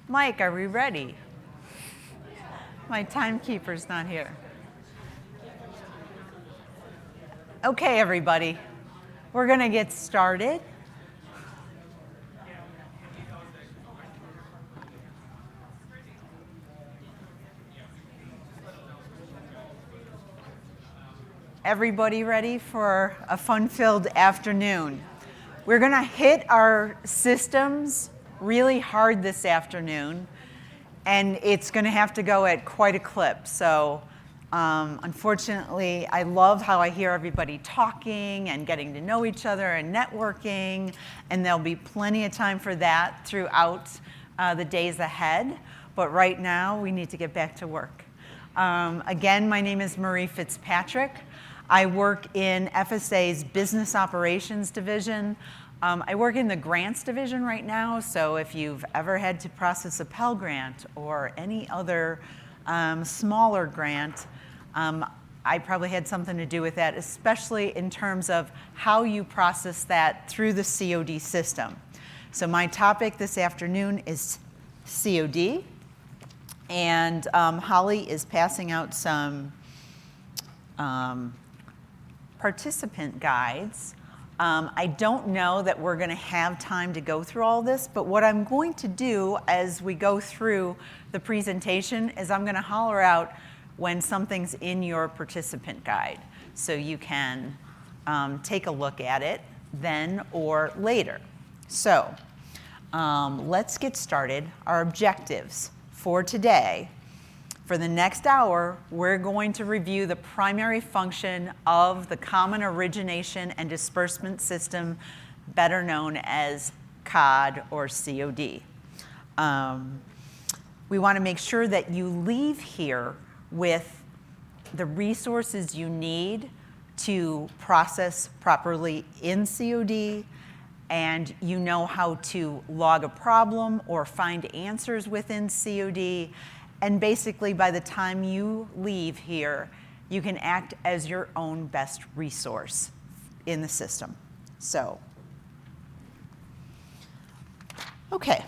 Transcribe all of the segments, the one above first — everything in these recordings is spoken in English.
Mike, are we ready? My timekeeper's not here. Okay, everybody, we're going to get started. Everybody ready for a fun-filled afternoon? We're going to hit our systems really hard this afternoon, and it's going to have to go at quite a clip. So unfortunately, I love how I hear everybody talking and getting to know each other and networking, and there'll be plenty of time for that throughout the days ahead. But right now, we need to get back to work. Again, my name is Marie Fitzpatrick. I work in FSA's Business Operations Division. I work in the Grants Division right now, so if you've ever had to process a Pell grant or any other smaller grant, I probably had something to do with that, especially in terms of how you process that through the COD system. So my topic this afternoon is COD, and Holly is passing out some participant guides. I don't know that we're going to have time to go through all this, but what I'm going to do as we go through the presentation is I'm going to holler out when something's in your participant guide, so you can take a look at it then or later. So let's get started. Our objectives for today. For the next hour, we're going to review the primary function of the Common Origination and Disbursement System, better known as COD or COD. We want to make sure that you leave here with the resources you need to process properly in COD, and you know how to log a problem or find answers within COD. And basically, by the time you leave here, you can act as your own best resource in the system. So, okay.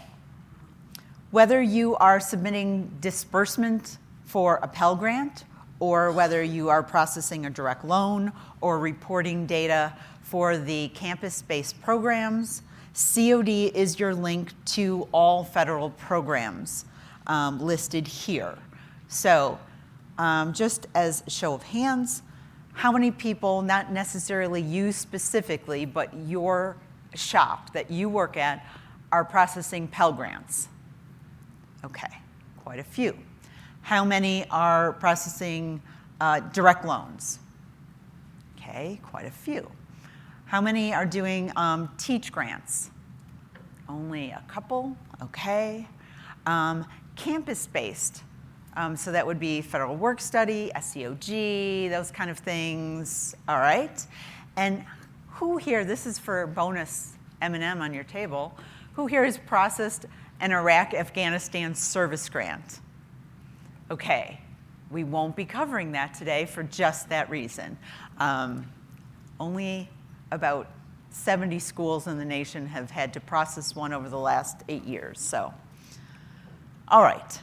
Whether you are submitting disbursement for a Pell grant, or whether you are processing a direct loan or reporting data for the campus-based programs, COD is your link to all federal programs listed here. So just as a show of hands, how many people, not necessarily you specifically, but your shop that you work at, are processing Pell grants? Okay, quite a few. How many are processing direct loans? Okay, quite a few. How many are doing teach grants? Only a couple, okay. Campus-based, so that would be federal work study, SEOG, those kind of things, all right? And who here, this is for bonus M&M on your table, who here has processed an Iraq-Afghanistan service grant? Okay, we won't be covering that today for just that reason. Only about 70 schools in the nation have had to process one over the last 8 years, so. All right,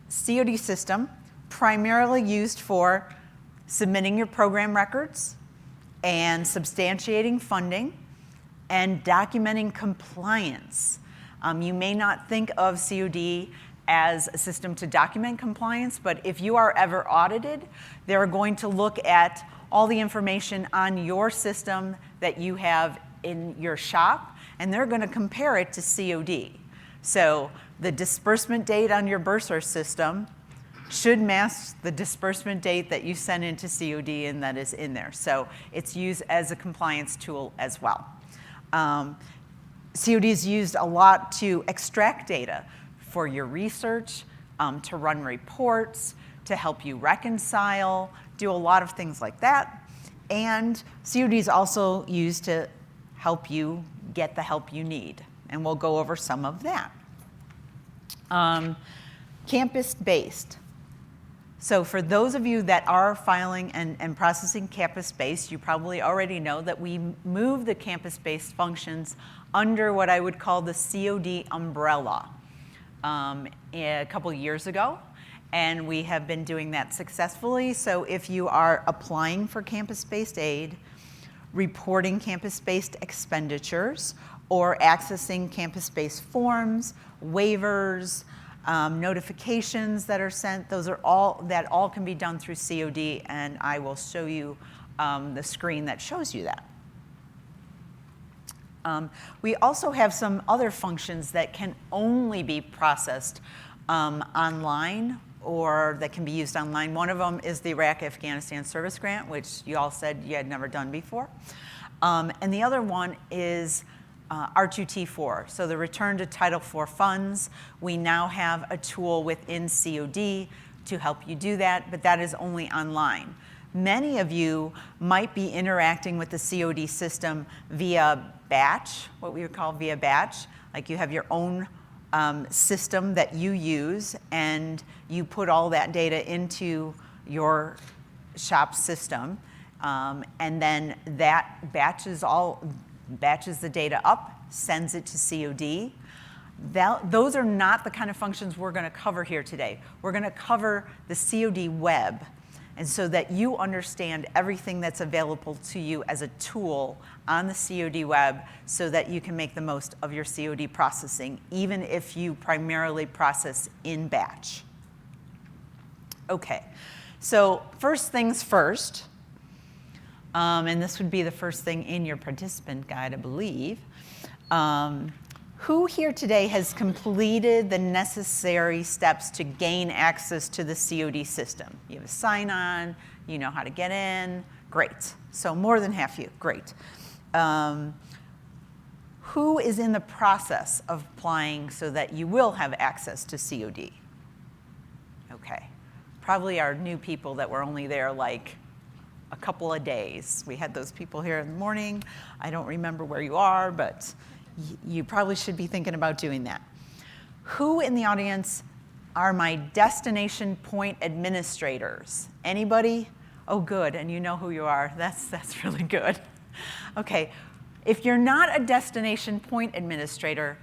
COD system, primarily used for submitting your program records and substantiating funding and documenting compliance. You may not think of COD as a system to document compliance, but if you are ever audited, they're going to look at all the information on your system that you have in your shop, and they're going to compare it to COD. So the disbursement date on your bursar system should match the disbursement date that you send into COD and that is in there. So it's used as a compliance tool as well. COD is used a lot to extract data for your research, to run reports, to help you reconcile, do a lot of things like that. And COD is also used to help you get the help you need. And we'll go over some of that. Campus-based. So for those of you that are filing and processing campus-based, you probably already know that we move the campus-based functions under what I would call the COD umbrella. a couple years ago, and we have been doing that successfully. So if you are applying for campus-based aid, reporting campus-based expenditures, or accessing campus-based forms, waivers, notifications that are sent, that all can be done through COD, and I will show you the screen that shows you that. We also have some other functions that can only be processed online, or that can be used online. One of them is the Iraq-Afghanistan Service Grant, which you all said you had never done before. And the other one is R2T4, so the Return to Title IV funds. We now have a tool within COD to help you do that, but that is only online. Many of you might be interacting with the COD system via batch, what we would call via batch, like you have your own system that you use, and you put all that data into your shop system, and then that batches the data up, sends it to COD. Those are not the kind of functions we're going to cover here today. We're going to cover the COD web, and so that you understand everything that's available to you as a tool on the COD web, so that you can make the most of your COD processing, even if you primarily process in batch. Okay, so first things first, and this would be the first thing in your participant guide, I believe. Who here today has completed the necessary steps to gain access to the COD system? You have a sign-on, you know how to get in, great. So more than half you, great. Who is in the process of applying so that you will have access to COD? Okay, probably our new people that were only there like a couple of days. We had those people here in the morning. I don't remember where you are, but you probably should be thinking about doing that. Who in the audience are my destination point administrators? Anybody? Oh, good, and you know who you are. That's really good. Okay, if you're not a destination point administrator,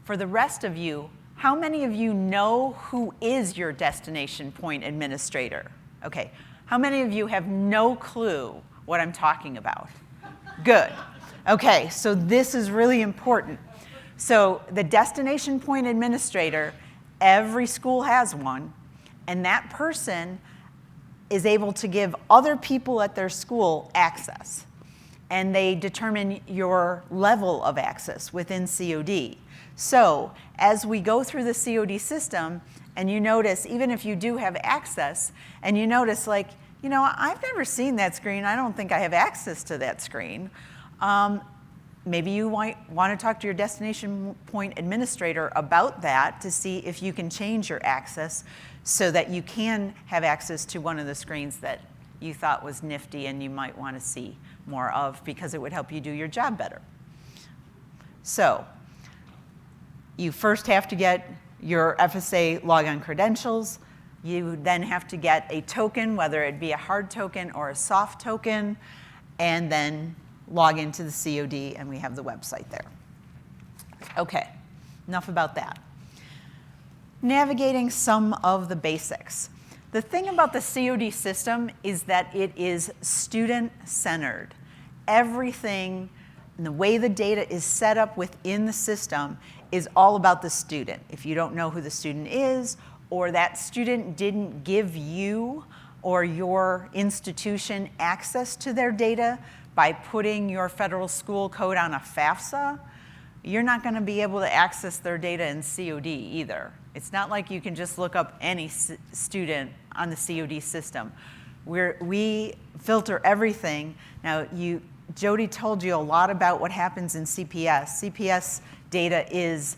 for the rest of you, how many of you know who is your destination point administrator? Okay, how many of you have no clue what I'm talking about? Good. Okay, so this is really important. So the destination point administrator, every school has one, and that person is able to give other people at their school access, and they determine your level of access within COD. So as we go through the COD system, and you notice, even if you do have access, and you notice like, you know, I've never seen that screen, I don't think I have access to that screen. Maybe you might want to talk to your destination point administrator about that to see if you can change your access so that you can have access to one of the screens that you thought was nifty and you might want to see more of, because it would help you do your job better. So you first have to get your FSA login credentials. You then have to get a token, whether it be a hard token or a soft token, and then log into the COD, and we have the website there. Okay, enough about that. Navigating some of the basics. The thing about the COD system is that it is student-centered. Everything, and the way the data is set up within the system is all about the student. If you don't know who the student is, or that student didn't give you or your institution access to their data by putting your federal school code on a FSA, you're not going to be able to access their data in COD either. It's not like you can just look up any student on the COD system. We filter everything. Now, Jody told you a lot about what happens in CPS. CPS data is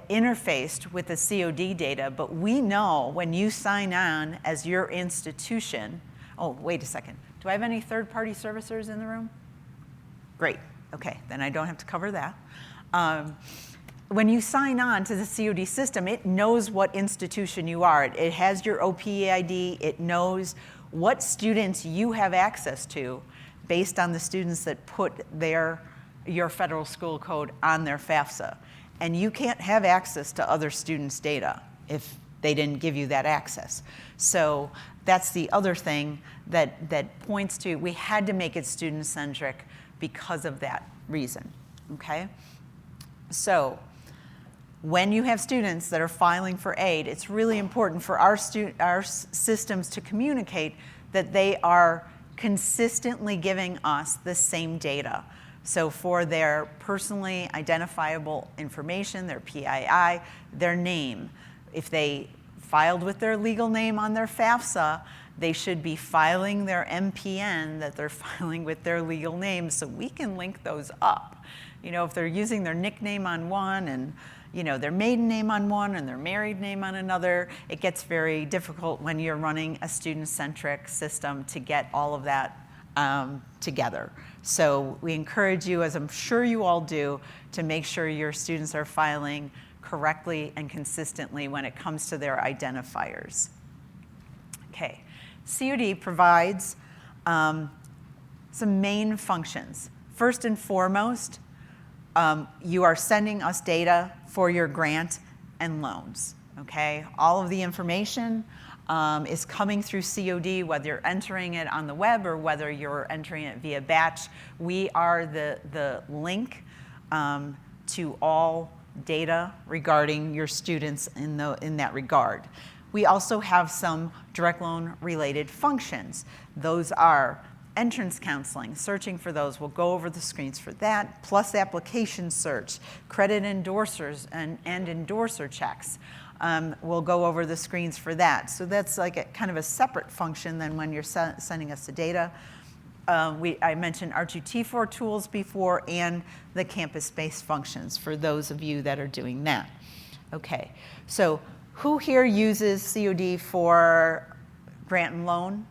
interfaced with the COD data, but we know when you sign on as your institution. Oh, wait a second. Do I have any third-party servicers in the room? Great. Okay, then I don't have to cover that. When you sign on to the COD system, it knows what institution you are. It has your OPE ID. It knows what students you have access to based on the students that put your federal school code on their FAFSA. and you can't have access to other students' data if they didn't give you that access. So that's the other thing that points to, we had to make it student-centric because of that reason, okay? So when you have students that are filing for aid, it's really important for our systems to communicate that they are consistently giving us the same data. So for their personally identifiable information, their PII, their name, if they filed with their legal name on their FAFSA, they should be filing their MPN that they're filing with their legal name so we can link those up. You know, if they're using their nickname on one and their maiden name on one and their married name on another, it gets very difficult when you're running a student-centric system to get all of that together. So we encourage you, as I'm sure you all do, to make sure your students are filing correctly and consistently when it comes to their identifiers. Okay, COD provides some main functions. First and foremost, you are sending us data for your grant and loans, okay? All of the information is coming through COD, whether you're entering it on the web or whether you're entering it via batch. We are the link to all data regarding your students in that regard. We also have some direct loan related functions. Those are entrance counseling, searching for those. We'll go over the screens for that, plus application search, credit endorsers and endorser checks. We'll go over the screens for that. So that's like kind of a separate function than when you're sending us the data. I mentioned R2T4 tools before and the campus-based functions for those of you that are doing that. Okay, so who here uses COD for grant and loan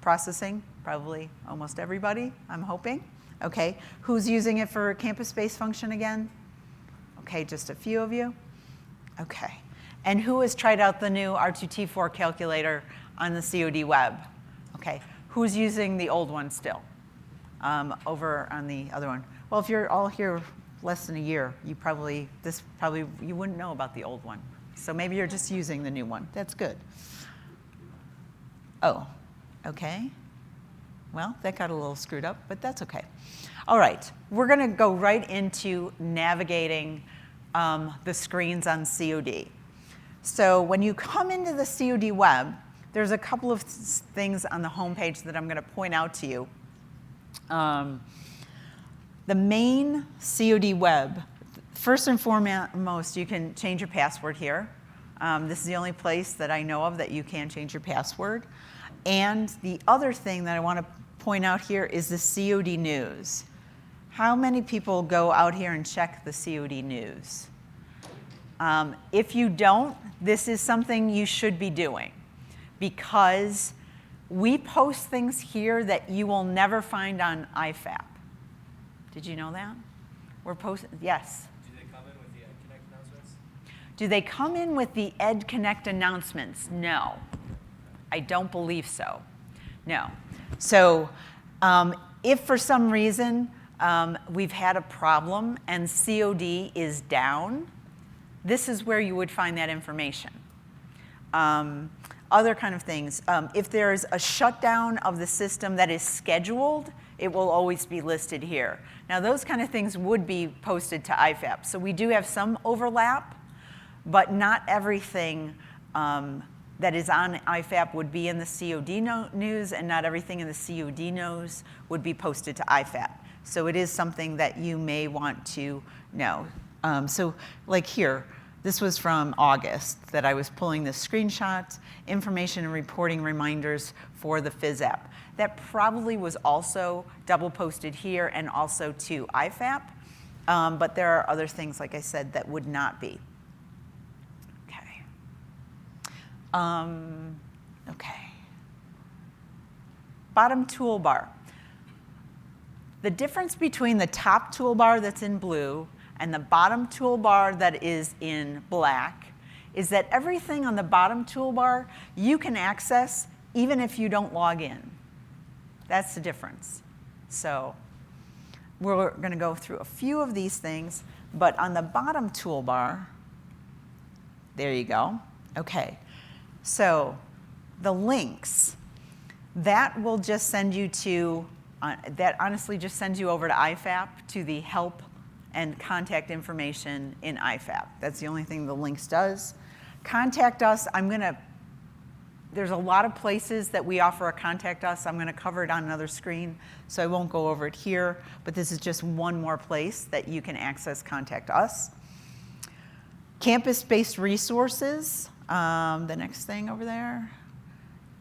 processing? Probably almost everybody, I'm hoping. Okay, who's using it for campus-based function again? Okay, just a few of you. Okay, and who has tried out the new R2T4 calculator on the COD web? Okay, who's using the old one still? Over on the other one. Well, if you're all here less than a year, you wouldn't know about the old one. So maybe you're just using the new one. That's good. Oh, okay. Well, that got a little screwed up, but that's okay. All right, we're gonna go right into navigating the screens on COD. So when you come into the COD web, there's a couple of things on the homepage that I'm gonna point out to you. The main COD web, first and foremost, you can change your password here. This is the only place that I know of that you can change your password. And the other thing that I want to point out here is the COD news. How many people go out here and check the COD news? If you don't, this is something you should be doing because we post things here that you will never find on IFAP. Did you know that? We're posting, yes. Do they come in with the EdConnect announcements? Do they come in with the EdConnect announcements? No. I don't believe so. No. So if for some reason we've had a problem and COD is down, this is where you would find that information. Other kind of things. If there's a shutdown of the system that is scheduled, it will always be listed here. Now those kind of things would be posted to IFAP. So we do have some overlap, but not everything that is on IFAP would be in the COD news, and not everything in the COD news would be posted to IFAP. So it is something that you may want to know. So like here, this was from August that I was pulling the screenshots, information and reporting reminders for the Phys app. That probably was also double posted here and also to IFAP, but there are other things, like I said, that would not be. Okay. Bottom toolbar. The difference between the top toolbar that's in blue and the bottom toolbar that is in black is that everything on the bottom toolbar you can access even if you don't log in. That's the difference. So we're going to go through a few of these things, but on the bottom toolbar, there you go. Okay, so the links, that will just send you to, that honestly just sends you over to IFAP, to the help and contact information in IFAP. That's the only thing the links does. Contact us, there's a lot of places that we offer a contact us. I'm going to cover it on another screen, so I won't go over it here, but this is just one more place that you can access Contact Us. Campus-based resources, the next thing over there,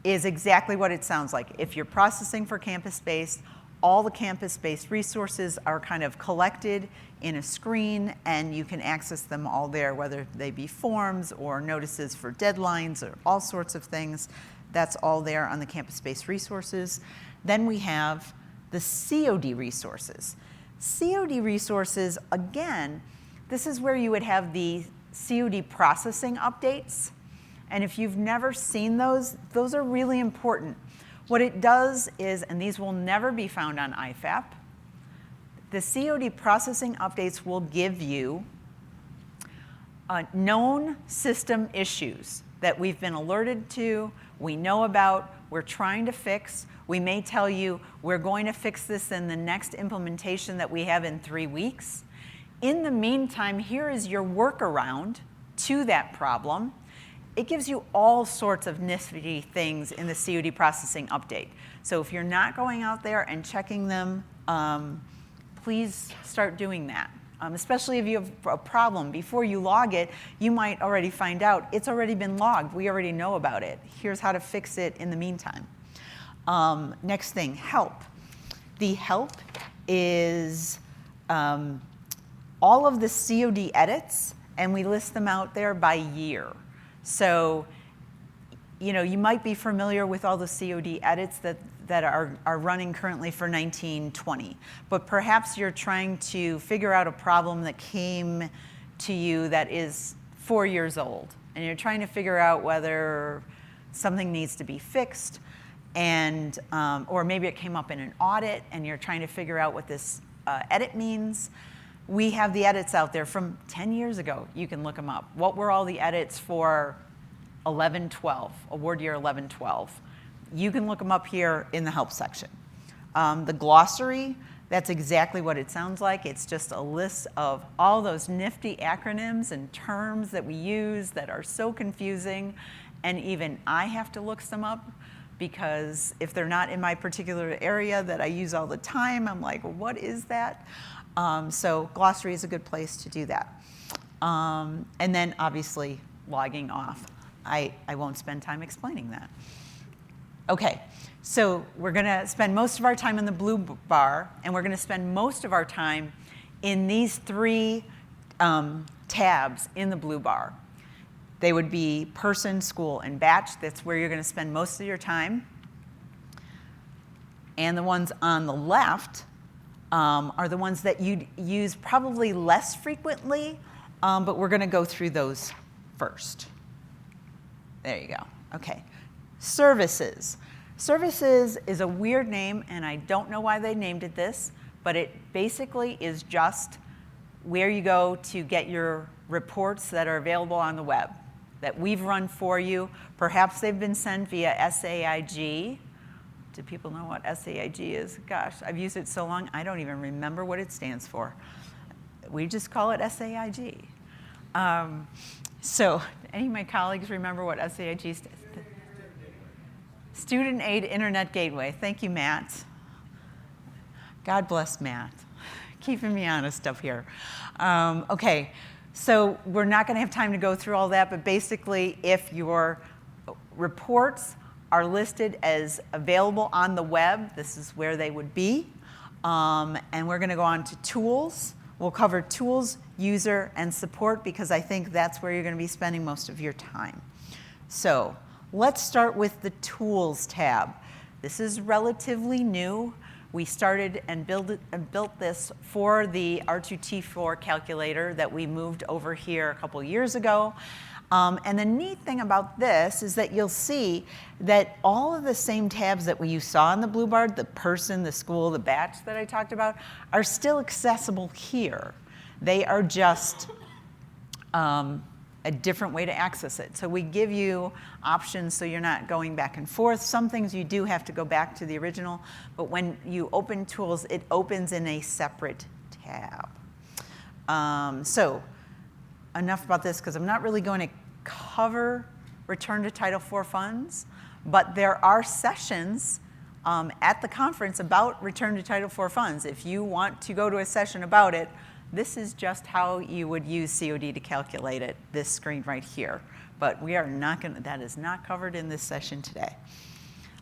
is exactly what it sounds like. If you're processing for campus-based, all the campus-based resources are kind of collected in a screen, and you can access them all there, whether they be forms or notices for deadlines or all sorts of things. That's all there on the campus-based resources. Then we have the COD resources. COD resources, again, this is where you would have the COD processing updates. And if you've never seen those are really important. What it does is, and these will never be found on IFAP, the COD processing updates will give you known system issues that we've been alerted to, we know about, we're trying to fix. We may tell you we're going to fix this in the next implementation that we have in 3 weeks. In the meantime, here is your workaround to that problem. It gives you all sorts of nifty things in the COD processing update. So if you're not going out there and checking them, please start doing that. Especially if you have a problem. Before you log it, you might already find out it's already been logged. We already know about it. Here's how to fix it in the meantime. Next thing, help. The help is all of the COD edits, and we list them out there by year. So, you might be familiar with all the COD edits that are running currently for 1920, but perhaps you're trying to figure out a problem that came to you that is 4 years old, and you're trying to figure out whether something needs to be fixed, and or maybe it came up in an audit, and you're trying to figure out what this edit means. We have the edits out there from 10 years ago. You can look them up. What were all the edits for 11-12, award year 11-12? You can look them up here in the help section. The glossary, that's exactly what it sounds like. It's just a list of all those nifty acronyms and terms that we use that are so confusing, and even I have to look some up, because if they're not in my particular area that I use all the time, I'm like, what is that? So glossary is a good place to do that. And then obviously logging off. I won't spend time explaining that. Okay, so we're gonna spend most of our time in the blue bar, and we're gonna spend most of our time in these 3 tabs in the blue bar. They would be person, school, and batch. That's where you're gonna spend most of your time. And the ones on the left are the ones that you'd use probably less frequently, but we're gonna go through those first. There you go, okay. Services. Services is a weird name, and I don't know why they named it this, but it basically is just where you go to get your reports that are available on the web, that we've run for you. Perhaps they've been sent via SAIG. Do people know what SAIG is? Gosh, I've used it so long, I don't even remember what it stands for. We just call it SAIG. So, any of my colleagues remember what SAIG stands for? Student Aid Internet Gateway. Thank you, Matt. God bless Matt, keeping me honest up here. Okay, so we're not going to have time to go through all that, but basically, if your reports are listed as available on the web, this is where they would be. And we're going to go on to tools. We'll cover tools, user, and support, because I think that's where you're going to be spending most of your time. So let's start with the tools tab. This is relatively new. We started and built this for the R2T4 calculator that we moved over here a couple years ago. And the neat thing about this is that you'll see that all of the same tabs that you saw in the blue bar, the person, the school, the batch that I talked about, are still accessible here. They are just a different way to access it. So we give you options so you're not going back and forth. Some things you do have to go back to the original, but when you open tools, it opens in a separate tab. So enough about this, because I'm not really going to cover Return to Title IV funds, but there are sessions at the conference about Return to Title IV funds. If you want to go to a session about it, this is just how you would use COD to calculate it, this screen right here. But we are not going to, that is not covered in this session today.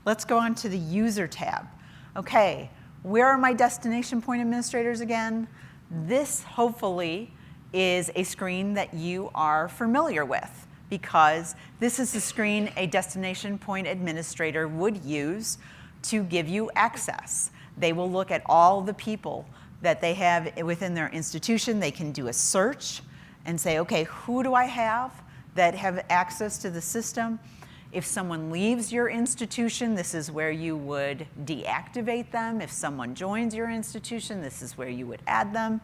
Let's go on to the User tab. Okay, where are my destination point administrators again? This, hopefully, is a screen that you are familiar with, because this is the screen a destination point administrator would use to give you access. They will look at all the people that they have within their institution. They can do a search and say, okay, who do I have that have access to the system? If someone leaves your institution, this is where you would deactivate them. If someone joins your institution, this is where you would add them.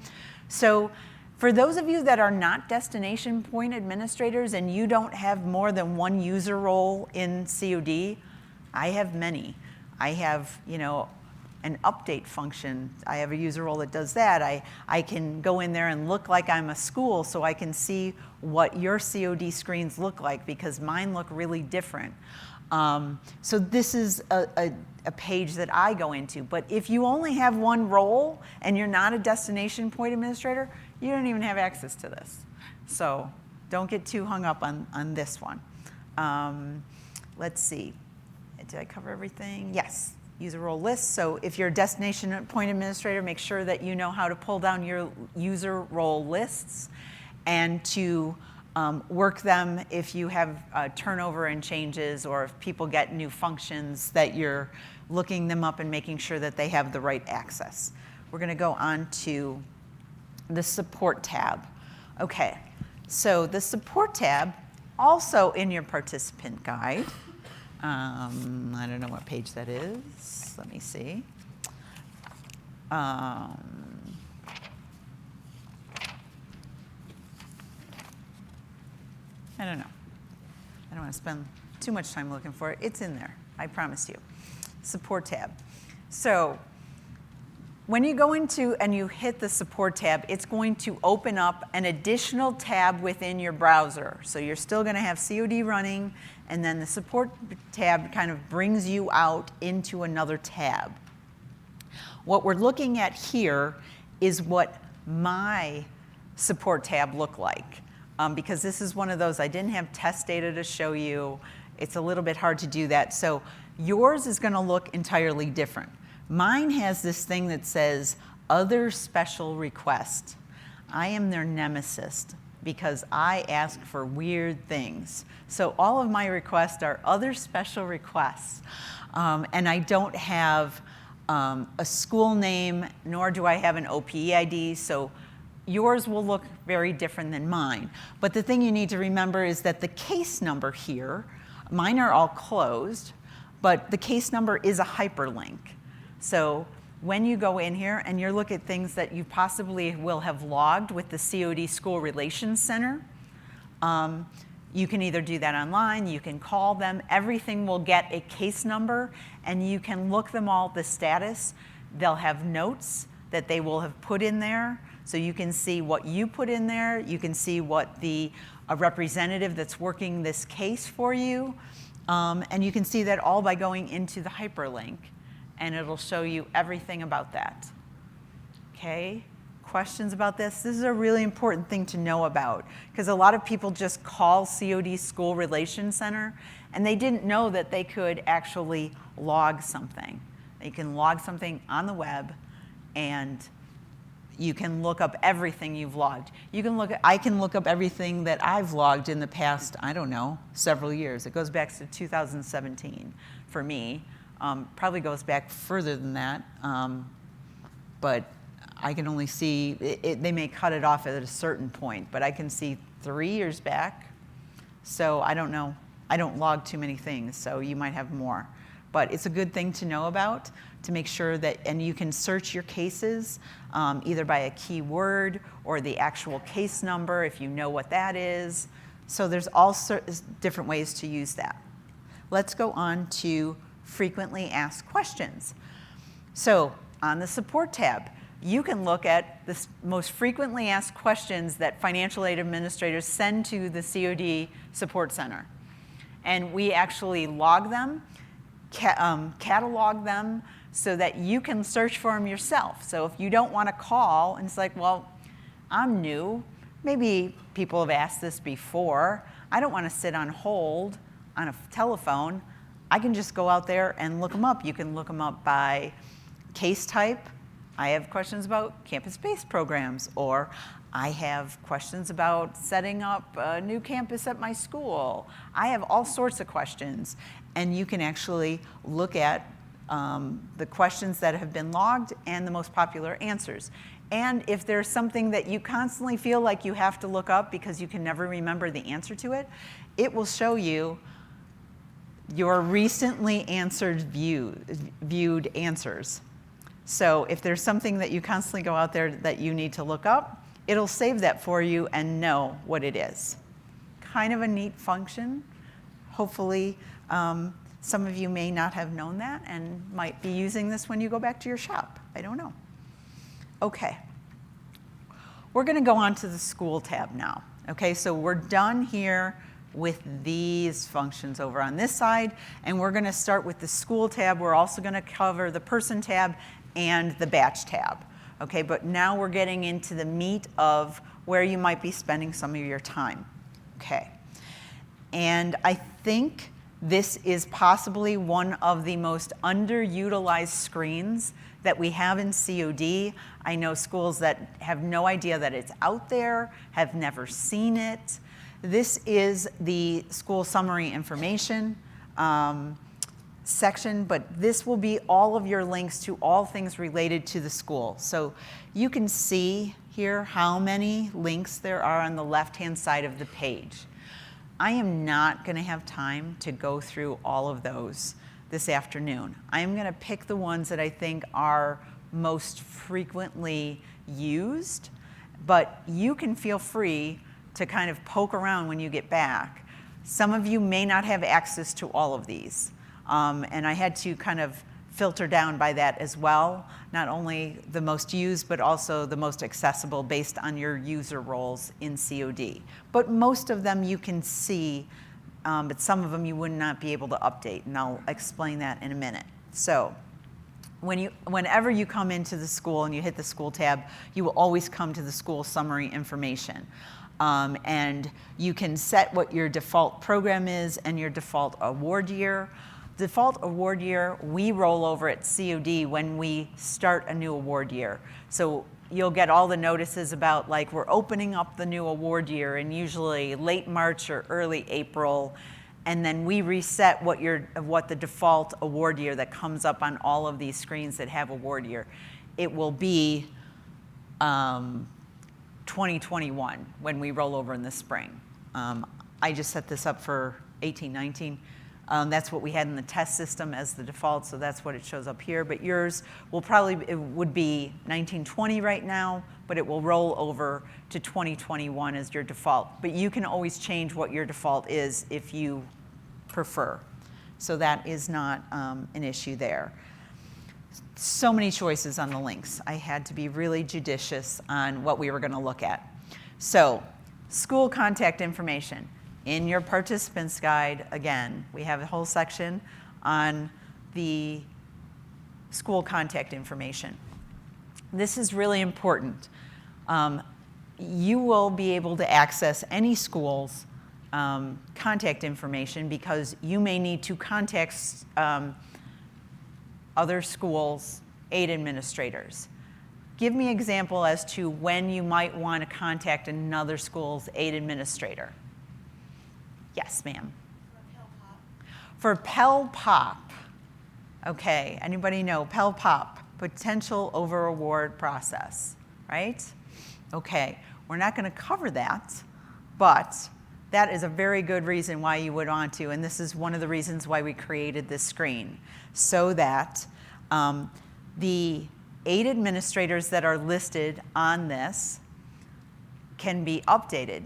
So for those of you that are not destination point administrators and you don't have more than one user role in COD, I have many. I have, an update function. I have a user role that does that. I can go in there and look like I'm a school so I can see what your COD screens look like, because mine look really different. So this is a page that I go into. But if you only have one role and you're not a destination point administrator, you don't even have access to this. So don't get too hung up on this one. Let's see. Did I cover everything? Yes. User role lists. So if you're a destination point administrator, make sure that you know how to pull down your user role lists and to work them if you have turnover and changes, or if people get new functions, that you're looking them up and making sure that they have the right access. We're going to go on to the support tab. Okay, so the support tab, also in your participant guide. I don't know what page that is. Let me see. I don't know. I don't want to spend too much time looking for it. It's in there, I promise you. Support tab. So when you go into and you hit the support tab, it's going to open up an additional tab within your browser. So you're still going to have COD running, and then the support tab kind of brings you out into another tab. What we're looking at here is what my support tab looked like. Because this is one of those, I didn't have test data to show you. It's a little bit hard to do that. So yours is going to look entirely different. Mine has this thing that says other special requests. I am their nemesis because I ask for weird things. So all of my requests are other special requests. And I don't have a school name, nor do I have an OPE ID. So yours will look very different than mine. But the thing you need to remember is that the case number here, mine are all closed, but the case number is a hyperlink. So when you go in here and you look at things that you possibly will have logged with the COD School Relations Center, you can either do that online, you can call them, everything will get a case number, and you can look them all at the status. They'll have notes that they will have put in there, so you can see what you put in there, you can see what a representative that's working this case for you, and you can see that all by going into the hyperlink, and it'll show you everything about that. Okay? Questions about this? This is a really important thing to know about, because a lot of people just call COD School Relations Center, and they didn't know that they could actually log something. You can log something on the web, and you can look up everything you've logged. I can look up everything that I've logged in the past, I don't know, several years. It goes back to 2017 for me. Probably goes back further than that, but I can only see, they may cut it off at a certain point, but I can see 3 years back. So I don't know. I don't log too many things, so you might have more. But it's a good thing to know about to make sure that, and you can search your cases either by a keyword or the actual case number if you know what that is. So there's all sorts different ways to use that. Let's go on to frequently asked questions. So on the support tab, you can look at the most frequently asked questions that financial aid administrators send to the COD Support Center. And we actually log them, catalog them, so that you can search for them yourself. So if you don't want to call, and it's like, well, I'm new. Maybe people have asked this before. I don't want to sit on hold on a telephone. I can just go out there and look them up. You can look them up by case type. I have questions about campus-based programs, or I have questions about setting up a new campus at my school. I have all sorts of questions, and you can actually look at the questions that have been logged and the most popular answers. And if there's something that you constantly feel like you have to look up because you can never remember the answer to it, it will show you your recently answered viewed answers. So if there's something that you constantly go out there that you need to look up, it'll save that for you and know what it is. Kind of a neat function. Hopefully, some of you may not have known that and might be using this when you go back to your shop. I don't know. Okay. We're going to go on to the school tab now. Okay, so we're done here with these functions over on this side, and we're going to start with the school tab. We're also going to cover the person tab and the batch tab. Okay, but now we're getting into the meat of where you might be spending some of your time. Okay, and I think this is possibly one of the most underutilized screens that we have in COD. I know schools that have no idea that it's out there, have never seen it. This is the school summary information section, but this will be all of your links to all things related to the school. So you can see here how many links there are on the left-hand side of the page. I am not going to have time to go through all of those this afternoon. I am going to pick the ones that I think are most frequently used, but you can feel free to kind of poke around when you get back. Some of you may not have access to all of these, and I had to kind of filter down by that as well, not only the most used, but also the most accessible based on your user roles in COD. But most of them you can see, but some of them you would not be able to update, and I'll explain that in a minute. So whenever you come into the school and you hit the school tab, you will always come to the school summary information. And you can set what your default program is and your default award year. Default award year, we roll over at COD when we start a new award year. So you'll get all the notices about, like, we're opening up the new award year in usually late March or early April, and then we reset what the default award year that comes up on all of these screens that have award year. It will be 2021 when we roll over in the spring. I just set this up for 18-19. That's what we had in the test system as the default, so that's what it shows up here. But yours will it would be 19-20 right now, but it will roll over to 2021 as your default. But you can always change what your default is if you prefer. So that is not an issue there. So many choices on the links. I had to be really judicious on what we were going to look at. So, school contact information. In your participants guide, again, we have a whole section on the school contact information. This is really important. You will be able to access any school's contact information because you may need to contact other schools' aid administrators. Give me an example as to when you might want to contact another school's aid administrator. Yes, ma'am. For Pell Pop. For Pell Pop, Okay, anybody know Pell Pop, potential over award process, right? Okay, we're not going to cover that, but that is a very good reason why you would want to, and this is one of the reasons why we created this screen, so that the aid administrators that are listed on this can be updated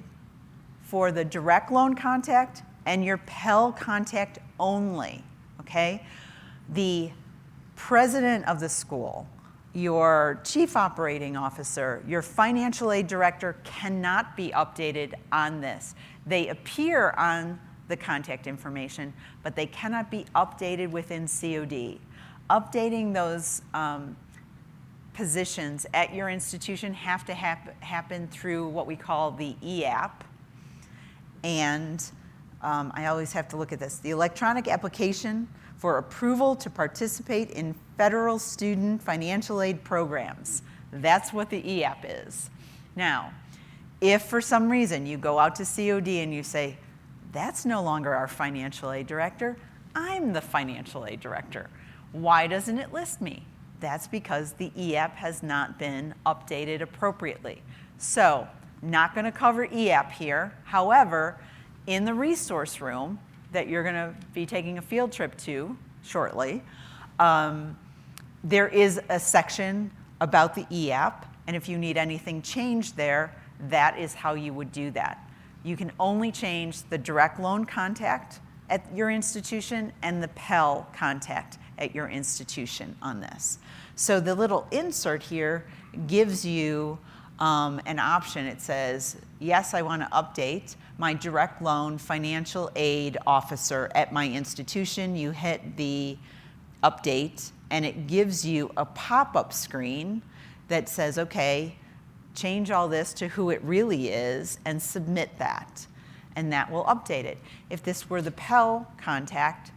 for the direct loan contact and your Pell contact only, okay? The president of the school, your chief operating officer, your financial aid director cannot be updated on this. They appear on the contact information, but they cannot be updated within COD. Updating those positions at your institution have to happen through what we call the e-app. And I always have to look at this. The electronic application for approval to participate in federal student financial aid programs. That's what the e-app is. Now, if for some reason you go out to COD and you say, that's no longer our financial aid director, I'm the financial aid director. Why doesn't it list me? That's because the e-app has not been updated appropriately. So, not going to cover e-app here. However, in the resource room that you're going to be taking a field trip to shortly, there is a section about the e-app, and if you need anything changed there, that is how you would do that. You can only change the direct loan contact at your institution and the Pell contact at your institution on this. So the little insert here gives you an option. It says, yes, I want to update my direct loan financial aid officer at my institution. You hit the update, and it gives you a pop-up screen that says, okay, change all this to who it really is and submit that, and that will update it. If this were the Pell contact,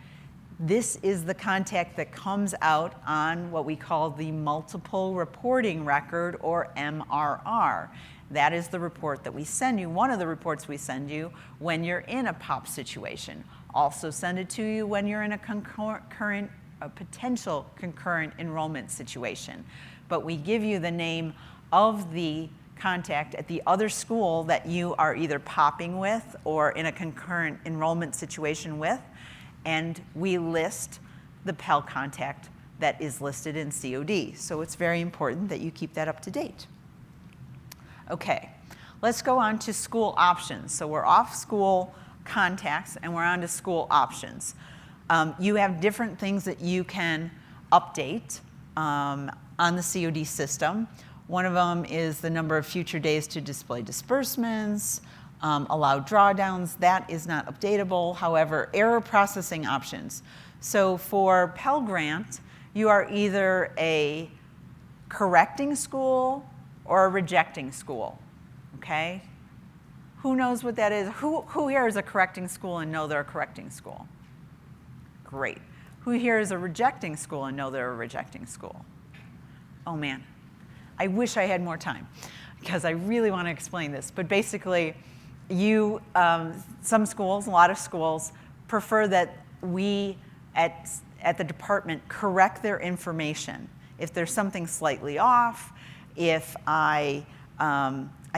this is the contact that comes out on what we call the multiple reporting record, or MRR. That is the report that we send you, one of the reports we send you when you're in a POP situation. Also send it to you when you're in a potential concurrent enrollment situation. But we give you the name of the contact at the other school that you are either popping with or in a concurrent enrollment situation with, and we list the Pell contact that is listed in COD. So it's very important that you keep that up to date. Okay, let's go on to school options. So we're off school contacts and we're on to school options. You have different things that you can update on the COD system. One of them is the number of future days to display disbursements, allow drawdowns. That is not updatable. However, error processing options. So for Pell Grant, you are either a correcting school or a rejecting school, okay? Who knows what that is? Who here is a correcting school and know they're a correcting school? Great. Who here is a rejecting school and know they're a rejecting school? Oh man, I wish I had more time because I really want to explain this. But basically, some schools, a lot of schools, prefer that we at the department correct their information. If there's something slightly off, if I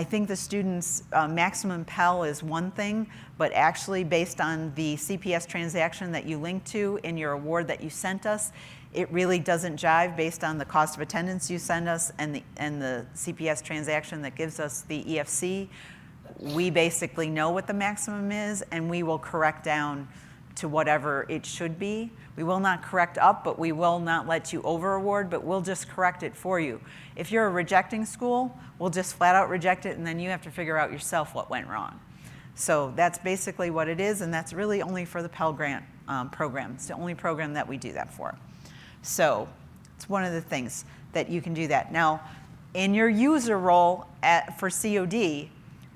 think the student's maximum Pell is one thing, but actually based on the CPS transaction that you linked to in your award that you sent us, it really doesn't jive based on the cost of attendance you send us and the CPS transaction that gives us the EFC. We basically know what the maximum is, and we will correct down to whatever it should be. We will not correct up, but we will not let you over award, but we'll just correct it for you. If you're a rejecting school, we'll just flat out reject it, and then you have to figure out yourself what went wrong. So that's basically what it is, and that's really only for the Pell Grant program. It's the only program that we do that for. So it's one of the things that you can do that. Now, in your user role for COD,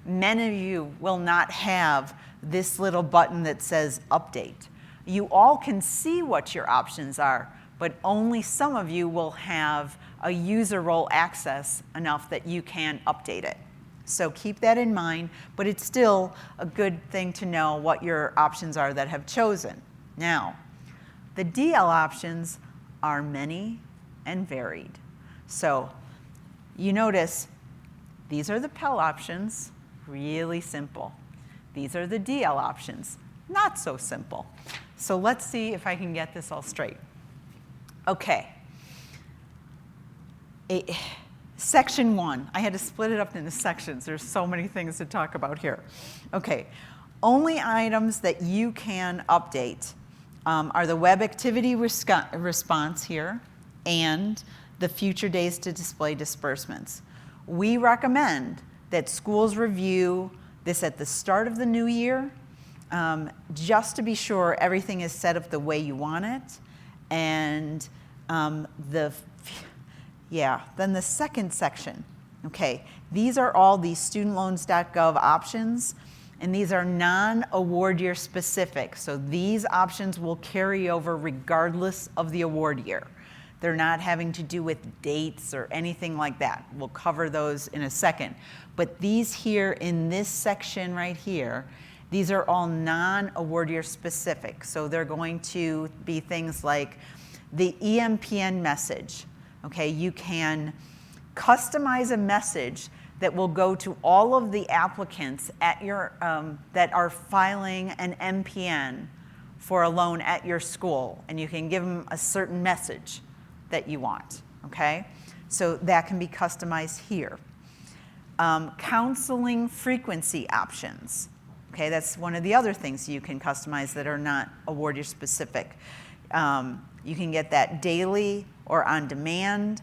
many of you will not have this little button that says update. You all can see what your options are, but only some of you will have a user role access enough that you can update it. So keep that in mind, but it's still a good thing to know what your options are that have chosen. Now, the DL options are many and varied. So you notice these are the Pell options, really simple. These are the DL options, not so simple. So let's see if I can get this all straight. Okay. Section 1, I had to split it up into sections. There's so many things to talk about here. Okay, only items that you can update are the web activity response here and the future days to display disbursements. We recommend that schools review this at the start of the new year, just to be sure everything is set up the way you want it. And then the second section, okay, these are all the studentloans.gov options, and these are non-award year specific. So these options will carry over regardless of the award year. They're not having to do with dates or anything like that. We'll cover those in a second. But these here in this section right here, these are all non-award year specific. So they're going to be things like the EMPN message. Okay, you can customize a message that will go to all of the applicants at your, that are filing an MPN for a loan at your school, and you can give them a certain message that you want, okay? So that can be customized here. Counseling frequency options, okay? That's one of the other things you can customize that are not award year specific. You can get that daily or on demand,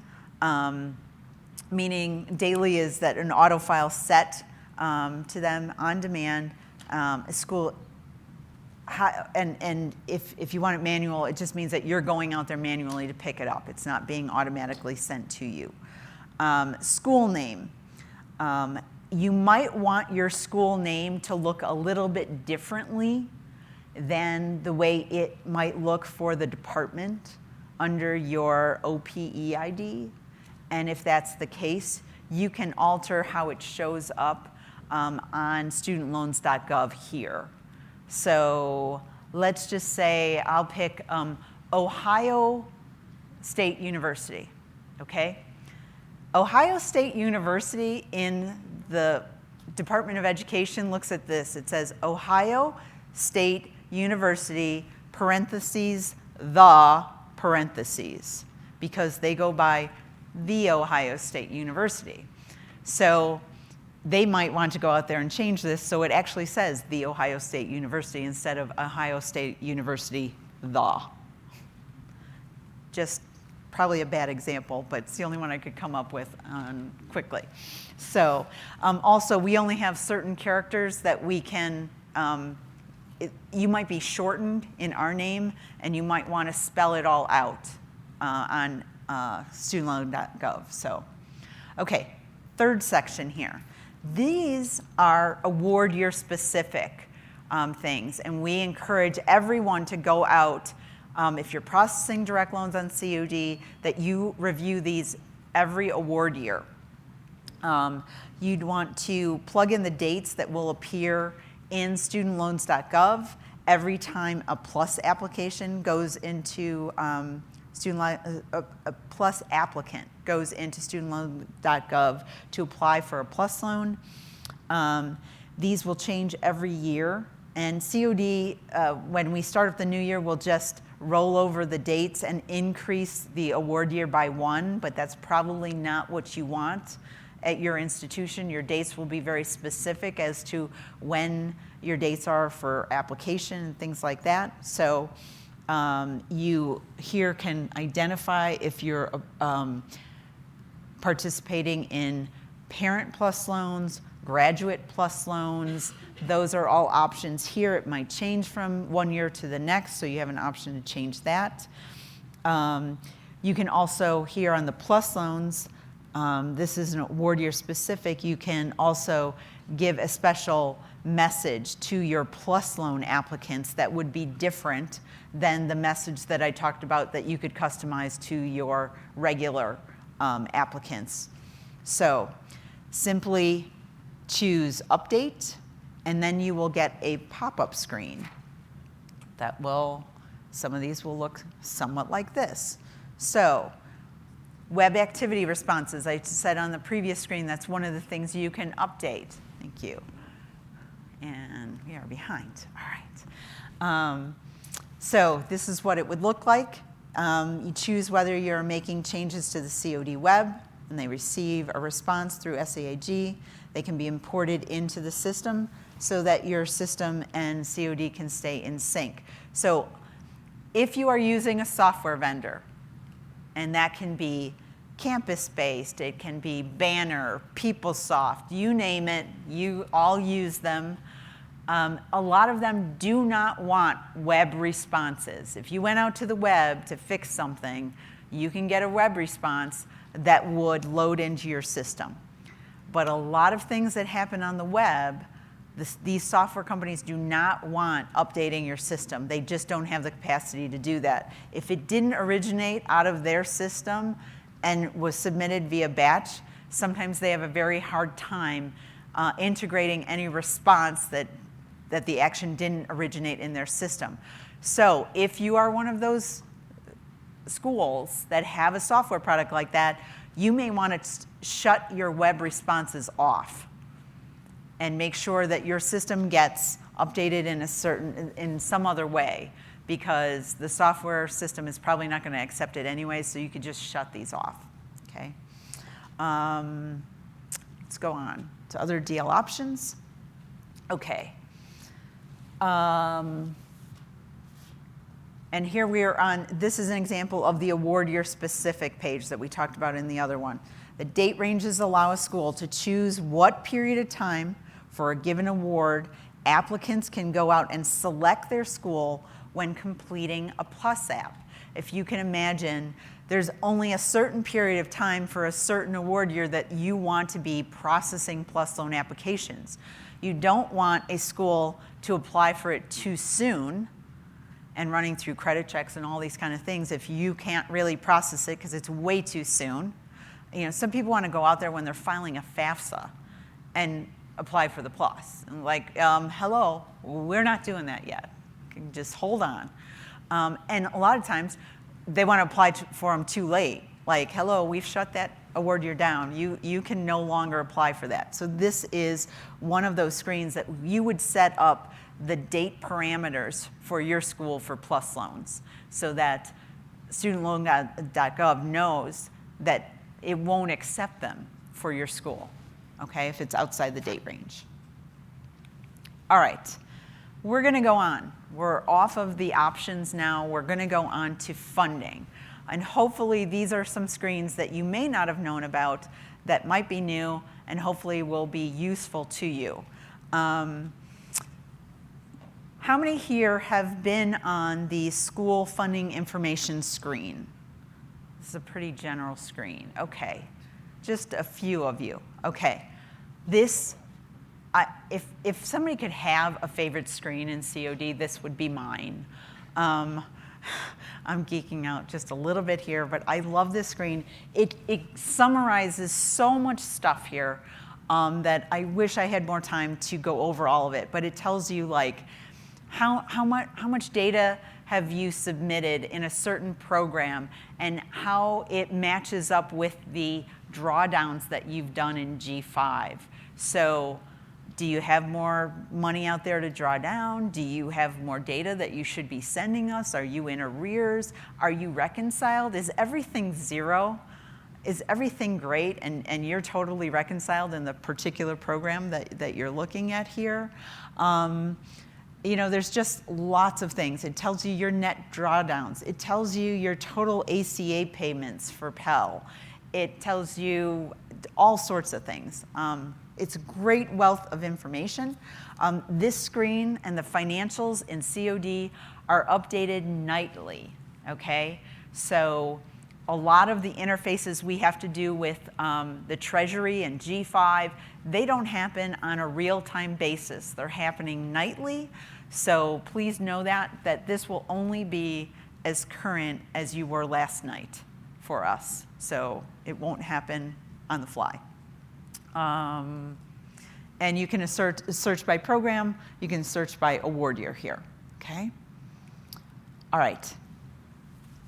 meaning daily is that an auto file set to them on demand. A school, and if you want it manual, it just means that you're going out there manually to pick it up. It's not being automatically sent to you. School name. You might want your school name to look a little bit differently than the way it might look for the department under your OPE ID. And if that's the case, you can alter how it shows up on studentloans.gov here. So let's just say I'll pick Ohio State University, okay? Ohio State University in the Department of Education looks at this. It says Ohio State University, parentheses, the parentheses, because they go by the Ohio State University. So they might want to go out there and change this so it actually says the Ohio State University instead of Ohio State University, the. Just probably a bad example, but it's the only one I could come up with quickly. So also, we only have certain characters that we can, you might be shortened in our name, and you might want to spell it all out on studentloan.gov. So, okay, third section here. These are award year specific things, and we encourage everyone to go out, if you're processing direct loans on COD, that you review these every award year. You'd want to plug in the dates that will appear in studentloans.gov every time a PLUS application goes into a PLUS applicant goes into studentloan.gov to apply for a PLUS loan. These will change every year, and COD, when we start up the new year, will just roll over the dates and increase the award year by 1, but that's probably not what you want at your institution. Your dates will be very specific as to when your dates are for application and things like that. So you here can identify if you're participating in Parent Plus loans, Graduate Plus loans. Those are all options here. It might change from one year to the next, so you have an option to change that. You can also, here on the Plus loans, this is an award year specific, you can also give a special message to your Plus loan applicants that would be different than the message that I talked about that you could customize to your regular applicants. So simply choose Update, and then you will get a pop-up screen that will, some of these will look somewhat like this. So, web activity responses. I said on the previous screen, that's one of the things you can update. Thank you. And we are behind. All right. So this is what it would look like. You choose whether you're making changes to the COD web, and they receive a response through SAAG. They can be imported into the system so that your system and COD can stay in sync. So if you are using a software vendor, and that can be campus-based, it can be Banner, PeopleSoft, you name it, you all use them. A lot of them do not want web responses. If you went out to the web to fix something, you can get a web response that would load into your system. But a lot of things that happen on the web, these software companies do not want updating your system. They just don't have the capacity to do that. If it didn't originate out of their system and was submitted via batch, sometimes they have a very hard time integrating any response that the action didn't originate in their system. So if you are one of those schools that have a software product like that, you may want to shut your web responses off and make sure that your system gets updated in some other way, because the software system is probably not going to accept it anyway, so you could just shut these off, okay? Let's go on to other DL options. Okay. And here we are on, this is an example of the award year specific page that we talked about in the other one. The date ranges allow a school to choose what period of time for a given award applicants can go out and select their school when completing a PLUS app. If you can imagine, there's only a certain period of time for a certain award year that you want to be processing PLUS loan applications. You don't want a school to apply for it too soon and running through credit checks and all these kind of things if you can't really process it because it's way too soon. You know, some people want to go out there when they're filing a FAFSA and apply for the PLUS. And like, hello, we're not doing that yet. Just hold on. And a lot of times, they want to apply for them too late. Like, hello, we've shut that award year down. You can no longer apply for that. So this is one of those screens that you would set up the date parameters for your school for PLUS loans so that studentloan.gov knows that it won't accept them for your school, okay, if it's outside the date range. All right, we're going to go on. We're off of the options now. We're going to go on to funding. And hopefully these are some screens that you may not have known about that might be new and hopefully will be useful to you. How many here have been on the school funding information screen? This is a pretty general screen. Okay, just a few of you. Okay, this, if somebody could have a favorite screen in COD, this would be mine. I'm geeking out just a little bit here, but I love this screen. It summarizes so much stuff here that I wish I had more time to go over all of it, but it tells you like how much data have you submitted in a certain program and how it matches up with the drawdowns that you've done in G5. So do you have more money out there to draw down? Do you have more data that you should be sending us? Are you in arrears? Are you reconciled? Is everything zero? Is everything great and you're totally reconciled in the particular program that you're looking at here? You know, there's just lots of things. It tells you your net drawdowns. It tells you your total ACA payments for Pell. It tells you all sorts of things. It's a great wealth of information. This screen and the financials in COD are updated nightly, okay? So a lot of the interfaces we have to do with the Treasury and G5, they don't happen on a real-time basis. They're happening nightly. So please know that this will only be as current as you were last night for us. So it won't happen on the fly. And you can search by program. You can search by award year here, okay? All right.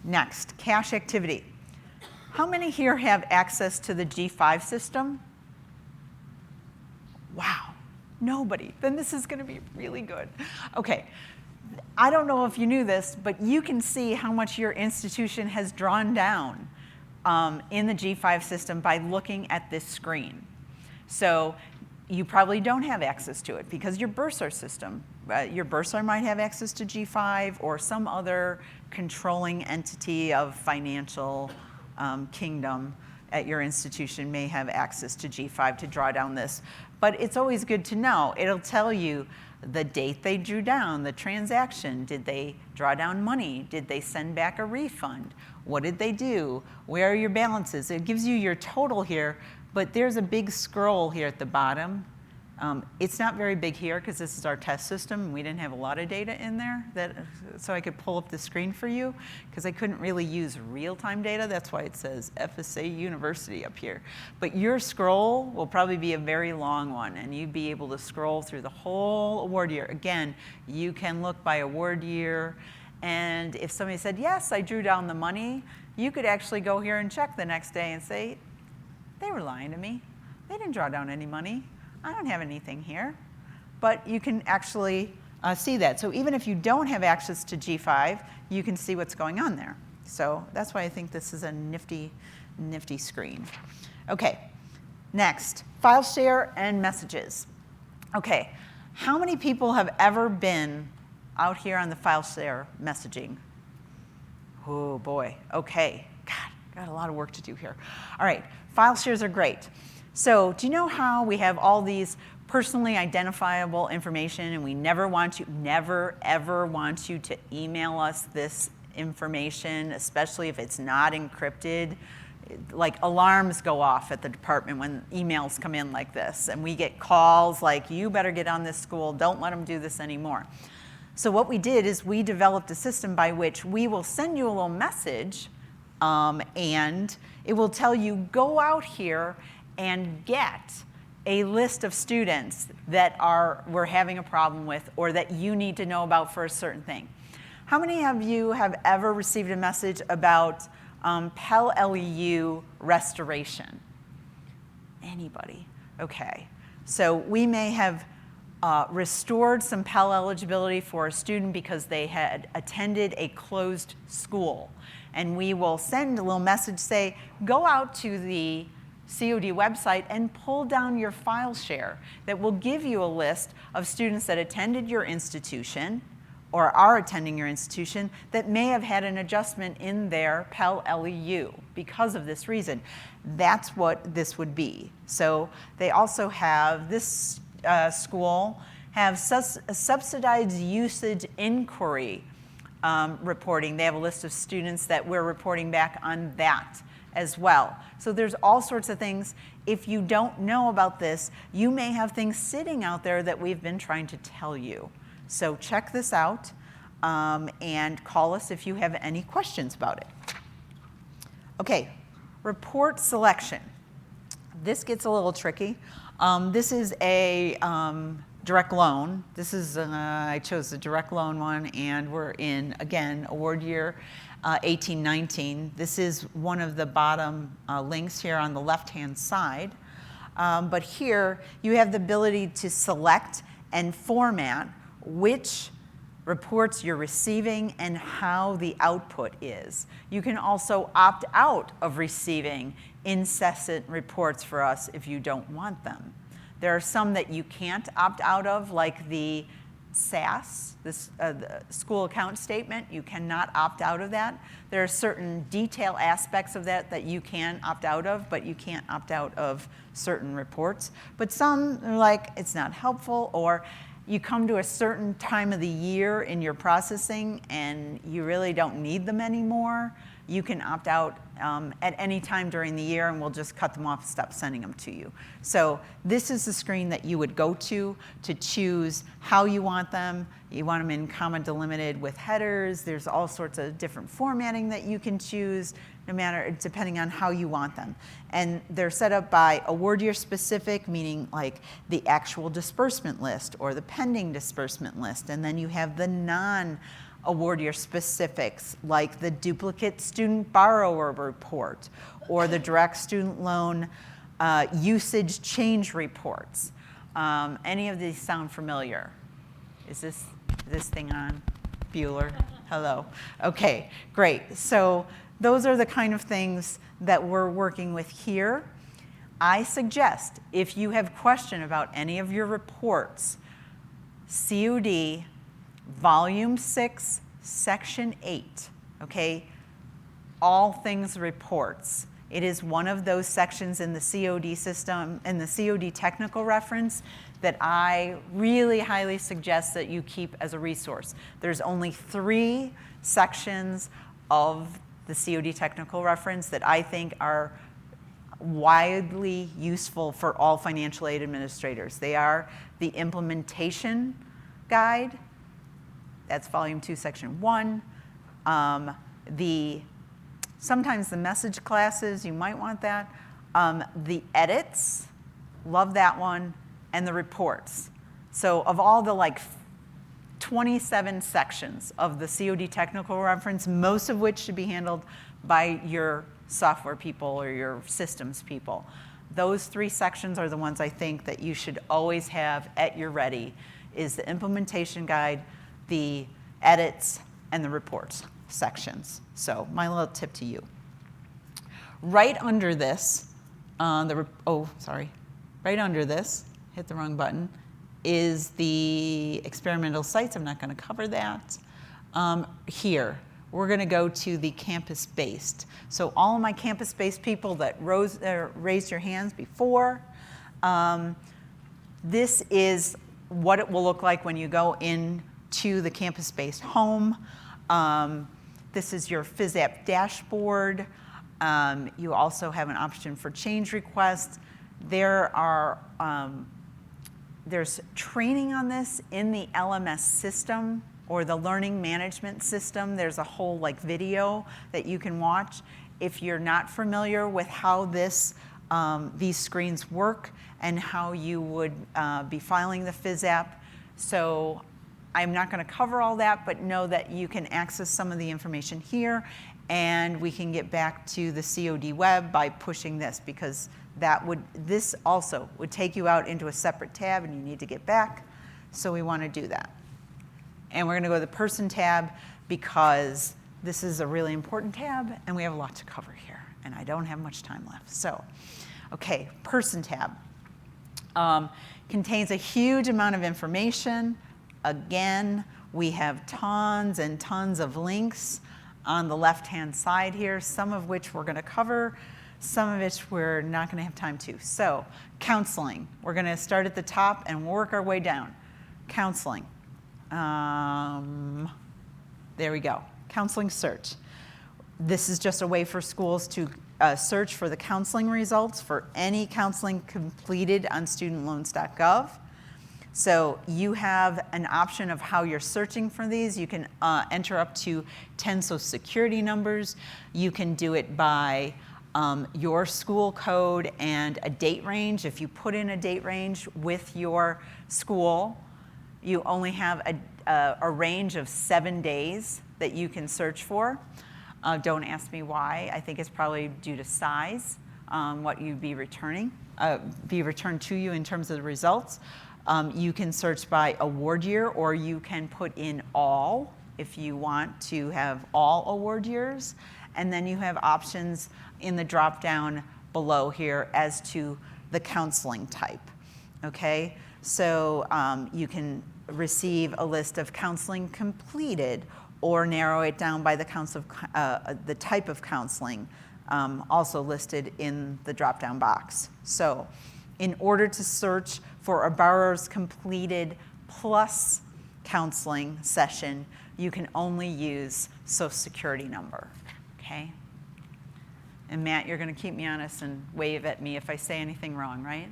Next, cash activity. How many here have access to the G5 system? Wow, nobody. Then this is going to be really good. Okay, I don't know if you knew this, but you can see how much your institution has drawn down in the G5 system by looking at this screen. So you probably don't have access to it because your bursar system, your bursar might have access to G5 or some other controlling entity of financial kingdom at your institution may have access to G5 to draw down this. But it's always good to know. It'll tell you the date they drew down, the transaction. Did they draw down money? Did they send back a refund? What did they do? Where are your balances? It gives you your total here, but there's a big scroll here at the bottom. It's not very big here because this is our test system and we didn't have a lot of data in there, so I could pull up the screen for you because I couldn't really use real-time data. That's why it says FSA University up here. But your scroll will probably be a very long one and you'd be able to scroll through the whole award year. Again, you can look by award year, and if somebody said, yes, I drew down the money, you could actually go here and check the next day and say, they were lying to me. They didn't draw down any money. I don't have anything here. But you can actually see that. So even if you don't have access to G5, you can see what's going on there. So that's why I think this is a nifty, nifty screen. Okay, next, file share and messages. Okay, how many people have ever been out here on the file share messaging? Oh boy, okay. God, got a lot of work to do here. All right, file shares are great. So do you know how we have all these personally identifiable information and we never ever want you to email us this information, especially if it's not encrypted? Like alarms go off at the department when emails come in like this, and we get calls like, you better get on this school, don't let them do this anymore. So what we did is we developed a system by which we will send you a little message and it will tell you, go out here and get a list of students that we're having a problem with or that you need to know about for a certain thing. How many of you have ever received a message about Pell LEU restoration? Anybody? Okay. So we may have restored some Pell eligibility for a student because they had attended a closed school. And we will send a little message, say, go out to the COD website and pull down your file share that will give you a list of students that attended your institution or are attending your institution that may have had an adjustment in their Pell LEU because of this reason. That's what this would be. So they also have, this school have subsidized usage inquiry reporting. They have a list of students that we're reporting back on that as well. So there's all sorts of things. If you don't know about this, you may have things sitting out there that we've been trying to tell you. So check this out and call us if you have any questions about it. Okay, report selection. This gets a little tricky. This is a direct loan. This is, I chose the direct loan one, and we're in, again, award year 18-19. This is one of the bottom links here on the left-hand side. But here, you have the ability to select and format which reports you're receiving and how the output is. You can also opt out of receiving incessant reports for us if you don't want them. There are some that you can't opt out of, like the SAS, the school account statement. You cannot opt out of that. There are certain detail aspects of that that you can opt out of, but you can't opt out of certain reports. But some are like, it's not helpful, or you come to a certain time of the year in your processing and you really don't need them anymore. You can opt out at any time during the year and we'll just cut them off and stop sending them to you. So this is the screen that you would go to choose how you want them. You want them in comma delimited with headers. There's all sorts of different formatting that you can choose, no matter, depending on how you want them. And they're set up by award year specific, meaning like the actual disbursement list or the pending disbursement list. And then you have the non award year specifics, like the duplicate student borrower report or the direct student loan usage change reports. Any of these sound familiar? Is this thing on? Bueller? Hello. Okay, great. So those are the kind of things that we're working with here. I suggest if you have question about any of your reports, COD, Volume 6, Section 8, okay? All things reports. It is one of those sections in the COD system, in the COD technical reference, that I really highly suggest that you keep as a resource. There's only 3 sections of the COD technical reference that I think are widely useful for all financial aid administrators. They are the implementation guide, that's volume 2, section 1. Sometimes the message classes, you might want that. The edits, love that one, and the reports. So of all the 27 sections of the COD technical reference, most of which should be handled by your software people or your systems people. Those 3 sections are the ones I think that you should always have at your ready, is the implementation guide, the edits, and the reports sections. So my little tip to you. Right under this, right under this, hit the wrong button, is the experimental sites. I'm not going to cover that. Here, we're going to go to the campus-based. So all of my campus-based people that raised your hands before, this is what it will look like when you go into the campus-based home. This is your FSA dashboard. You also have an option for change requests. There's training on this in the LMS system or the learning management system. There's a whole video that you can watch. If you're not familiar with how these screens work and how you would be filing the FSAP. So I'm not going to cover all that, but know that you can access some of the information here, and we can get back to the COD web by pushing this, because this also would take you out into a separate tab, and you need to get back. So we want to do that. And we're going to go to the person tab, because this is a really important tab, and we have a lot to cover here, and I don't have much time left. So, okay, person tab contains a huge amount of information. Again, we have tons and tons of links on the left-hand side here, some of which we're going to cover, some of which we're not going to have time to. So, counseling. We're going to start at the top and work our way down. Counseling. There we go. Counseling search. This is just a way for schools to search for the counseling results for any counseling completed on studentloans.gov. So you have an option of how you're searching for these. You can enter up to 10 social security numbers. You can do it by your school code and a date range. If you put in a date range with your school, you only have a range of 7 days that you can search for. Don't ask me why. I think it's probably due to size, what you'd be returned to you in terms of the results. You can search by award year, or you can put in all if you want to have all award years. And then you have options in the drop down below here as to the counseling type. Okay, so you can receive a list of counseling completed, or narrow it down by the type of counseling, also listed in the drop down box. So in order to search for a borrower's completed plus counseling session, you can only use social security number, okay? And Matt, you're going to keep me honest and wave at me if I say anything wrong, right?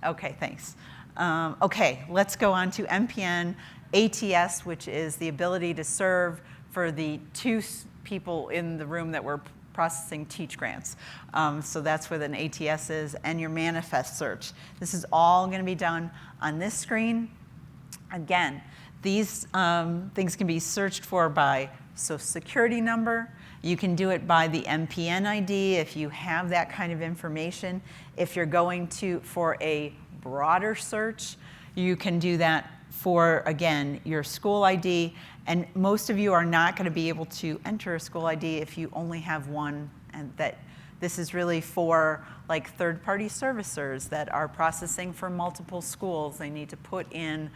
Okay, thanks. Okay, let's go on to MPN ATS, which is the ability to serve for the 2 people in the room that were processing teach grants. So that's what an ATS is, and your manifest search. This is all going to be done on this screen. Again, These things can be searched for by Social Security number. You can do it by the MPN ID if you have that kind of information. If you're going for a broader search, you can do that for, again, your school ID. And most of you are not going to be able to enter a school ID if you only have one. And that this is really for like third-party servicers that are processing for multiple schools. They need to put in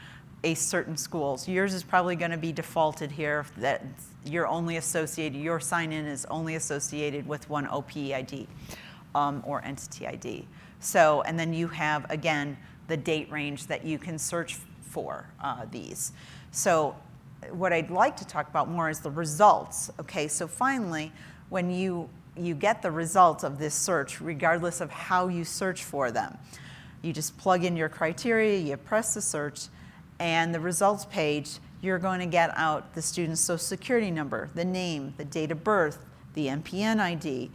a certain schools. Yours is probably going to be defaulted here that you're only associated, your sign-in is only associated with one OPE ID or entity ID. So, and then you have, again, the date range that you can search for these. So what I'd like to talk about more is the results. Okay, so finally, when you get the results of this search, regardless of how you search for them, you just plug in your criteria, you press the search, and the results page, you're going to get out the student's Social Security number, the name, the date of birth, the MPN ID,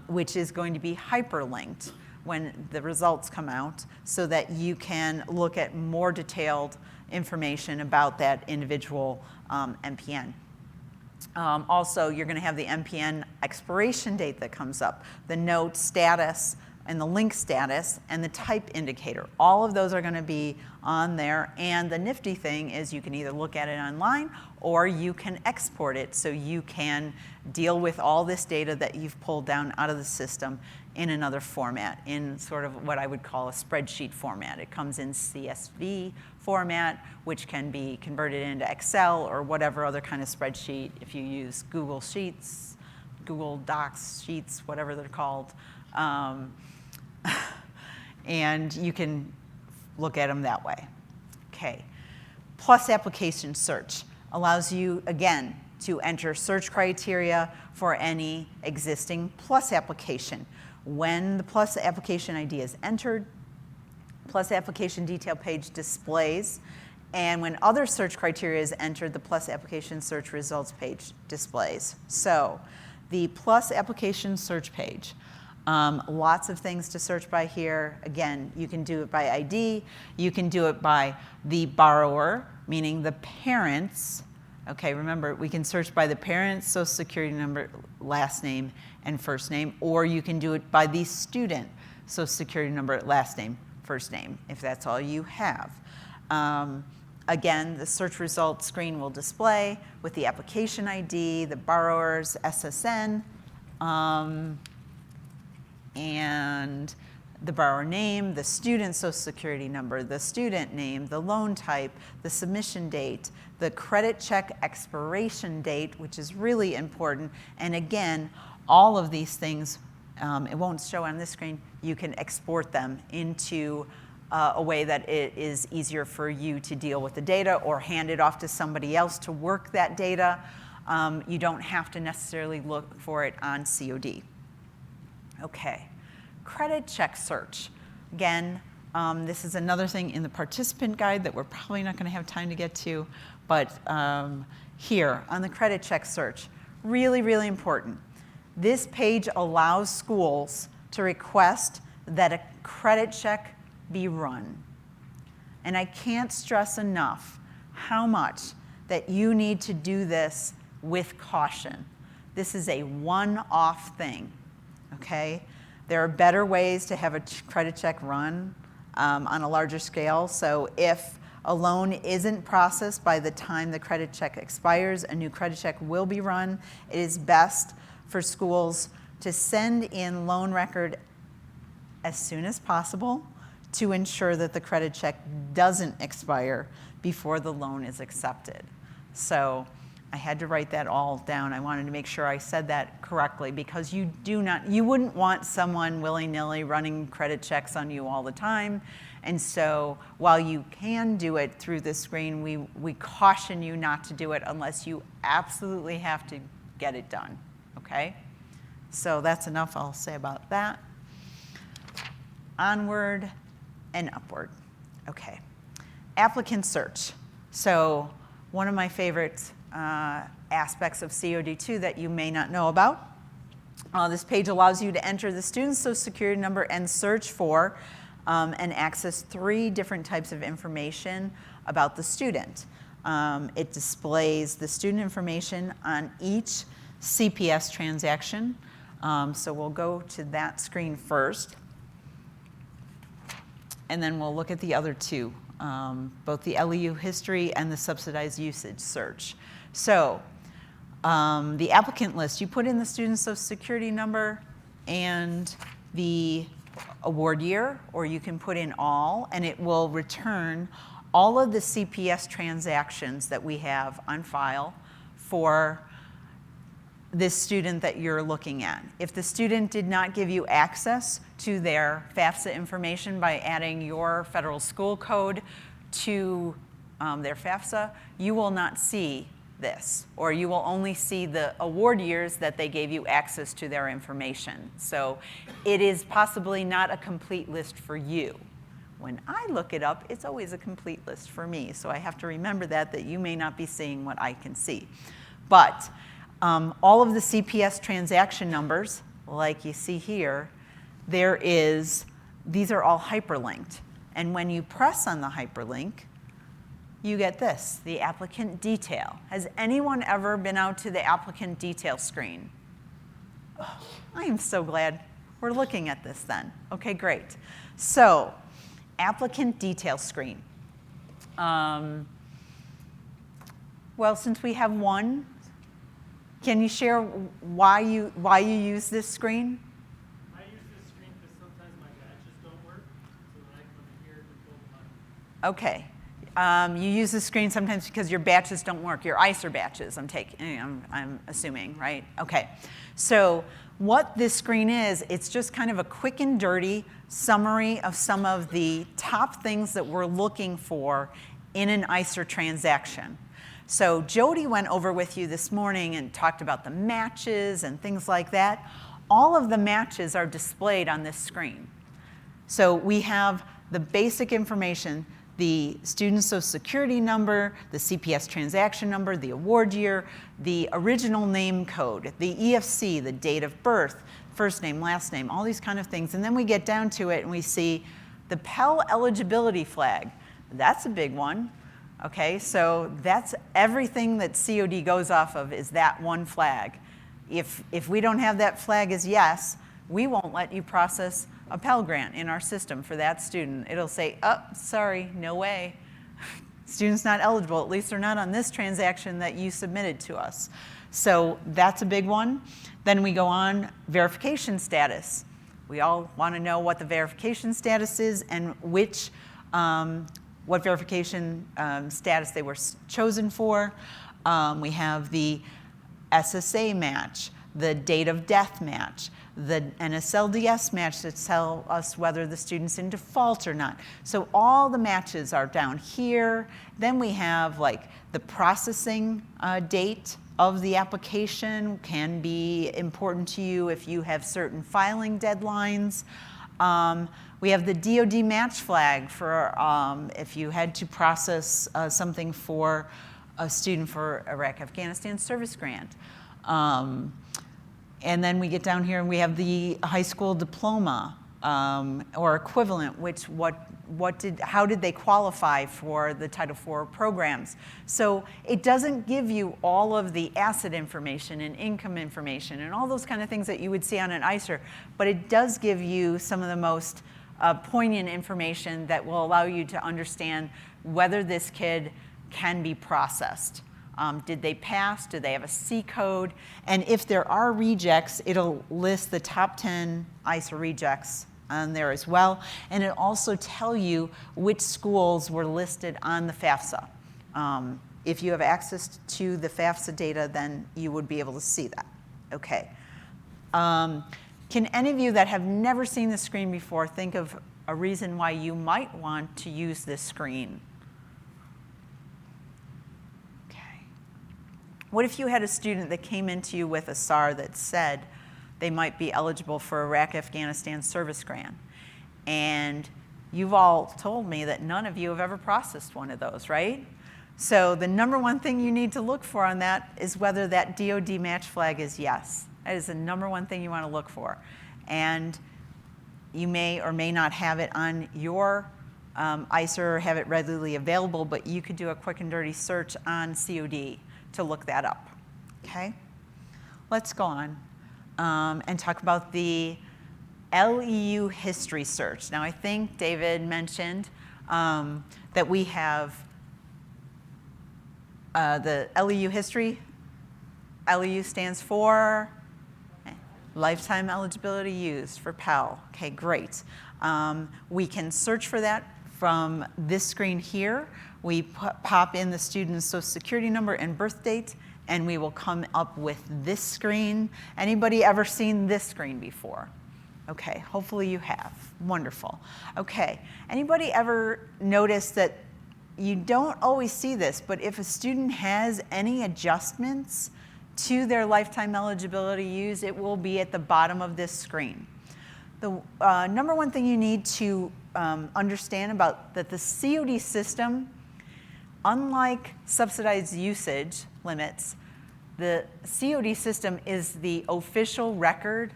which is going to be hyperlinked when the results come out so that you can look at more detailed information about that individual MPN. Also, you're going to have the MPN expiration date that comes up, the note status, and the link status, and the type indicator. All of those are going to be on there, and the nifty thing is you can either look at it online or you can export it so you can deal with all this data that you've pulled down out of the system in another format, in sort of what I would call a spreadsheet format. It comes in CSV format, which can be converted into Excel or whatever other kind of spreadsheet if you use Google Sheets, Google Docs, Sheets, whatever they're called. And you can look at them that way. Okay. Plus application search allows you, again, to enter search criteria for any existing Plus application. When the Plus application ID is entered, Plus application detail page displays, and when other search criteria is entered, the Plus application search results page displays. So the Plus application search page. Lots of things to search by here. Again, you can do it by ID. You can do it by the borrower, meaning the parents. Okay, remember, we can search by the parents' Social Security number, last name, and first name, or you can do it by the student Social Security number, last name, first name, if that's all you have. Again, the search results screen will display with the application ID, the borrower's SSN, and the borrower name, the student's Social Security number, the student name, the loan type, the submission date, the credit check expiration date, which is really important. And again, all of these things, it won't show on this screen, you can export them into a way that it is easier for you to deal with the data or hand it off to somebody else to work that data. You don't have to necessarily look for it on COD. Okay, credit check search. Again, this is another thing in the participant guide that we're probably not going to have time to get to, but here on the credit check search, really, really important. This page allows schools to request that a credit check be run. And I can't stress enough how much that you need to do this with caution. This is a one-off thing. Okay, there are better ways to have a credit check run on a larger scale. So if a loan isn't processed by the time the credit check expires, a new credit check will be run. It is best for schools to send in loan record as soon as possible to ensure that the credit check doesn't expire before the loan is accepted. So I had to write that all down. I wanted to make sure I said that correctly because you wouldn't want someone willy-nilly running credit checks on you all the time. And so while you can do it through this screen, we caution you not to do it unless you absolutely have to get it done, okay? So that's enough I'll say about that. Onward and upward. Okay. Applicant search. So one of my favorite aspects of COD2 that you may not know about. This page allows you to enter the student's Social Security number and search for and access 3 different types of information about the student. It displays the student information on each CPS transaction. So we'll go to that screen first. And then we'll look at the other two, both the LEU history and the subsidized usage search. So the applicant list, you put in the student social security number and the award year, or you can put in all, and it will return all of the CPS transactions that we have on file for this student that you're looking at. If the student did not give you access to their FAFSA information by adding your federal school code to their FAFSA, you will not see this, or you will only see the award years that they gave you access to their information. So it is possibly not a complete list for you. When I look it up, it's always a complete list for me. So I have to remember that you may not be seeing what I can see. But all of the CPS transaction numbers, like you see here, these are all hyperlinked. And when you press on the hyperlink, you get this, the applicant detail. Has anyone ever been out to the applicant detail screen? Oh, I am so glad we're looking at this then. Okay, great. So, applicant detail screen. Well, since we have one, can you share why you use this screen? I use this screen because sometimes my badges don't work, so that I come in here to pull them up. Okay. You use the screen sometimes because your batches don't work, your ICER batches, I'm assuming, right? Okay. So what this screen is, it's just kind of a quick and dirty summary of some of the top things that we're looking for in an ICER transaction. So Jody went over with you this morning and talked about the matches and things like that. All of the matches are displayed on this screen. So we have the basic information, the student social security number, the CPS transaction number, the award year, the original name code, the EFC, the date of birth, first name, last name, all these kind of things. And then we get down to it and we see the Pell eligibility flag. That's a big one. Okay, so that's everything that COD goes off of is that one flag. If we don't have that flag as yes, we won't let you process a Pell Grant in our system for that student. It'll say, oh, sorry, no way. Student's not eligible, at least they're not on this transaction that you submitted to us. So that's a big one. Then we go on, verification status. We all want to know what the verification status is and what verification status they were chosen for. We have the SSA match, the date of death match, the NSLDS match that tell us whether the student's in default or not. So all the matches are down here. Then we have like the processing date of the application can be important to you if you have certain filing deadlines. We have the DoD match flag for if you had to process something for a student for Iraq-Afghanistan service grant. And then we get down here and we have the high school diploma or equivalent, how did they qualify for the Title IV programs? So it doesn't give you all of the asset information and income information and all those kind of things that you would see on an ICER, but it does give you some of the most poignant information that will allow you to understand whether this kid can be processed. Did they pass? Do they have a C code? And if there are rejects, it'll list the top 10 ICER rejects on there as well. And it'll also tell you which schools were listed on the FAFSA. If you have access to the FAFSA data, then you would be able to see that. Okay. Can any of you that have never seen the screen before think of a reason why you might want to use this screen? What if you had a student that came into you with a SAR that said they might be eligible for Iraq-Afghanistan service grant? And you've all told me that none of you have ever processed one of those, right? So the number one thing you need to look for on that is whether that DoD match flag is yes. That is the number one thing you want to look for. And you may or may not have it on your ICER or have it readily available, but you could do a quick and dirty search on COD to look that up, okay? Let's go on and talk about the LEU history search. Now, I think David mentioned that we have the LEU history. LEU stands for lifetime eligibility used for Pell. Okay, great. We can search for that from this screen here. We pop in the student's social security number and birth date, and we will come up with this screen. Anybody ever seen this screen before? Okay, hopefully you have. Wonderful. Okay, anybody ever noticed that you don't always see this, but if a student has any adjustments to their lifetime eligibility use, it will be at the bottom of this screen. The number one thing you need to understand about that the COD system, unlike subsidized usage limits, the COD system is the official record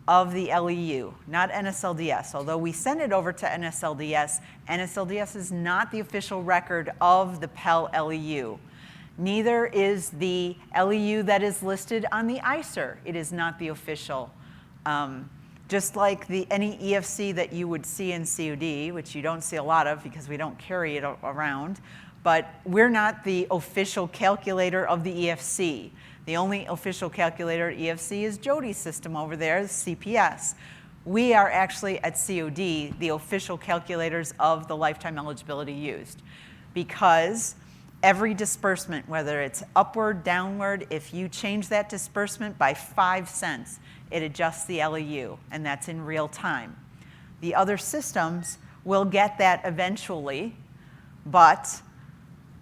of the LEU, not NSLDS. Although we send it over to NSLDS, NSLDS is not the official record of the Pell LEU. Neither is the LEU that is listed on the ICER. It is not the official. Just like any EFC that you would see in COD, which you don't see a lot of because we don't carry it around, but we're not the official calculator of the EFC. The only official calculator at EFC is Jody's system over there, the CPS. We are actually at COD, the official calculators of the lifetime eligibility used. Because every disbursement, whether it's upward, downward, if you change that disbursement by 5 cents, it adjusts the LEU, and that's in real time. The other systems will get that eventually, but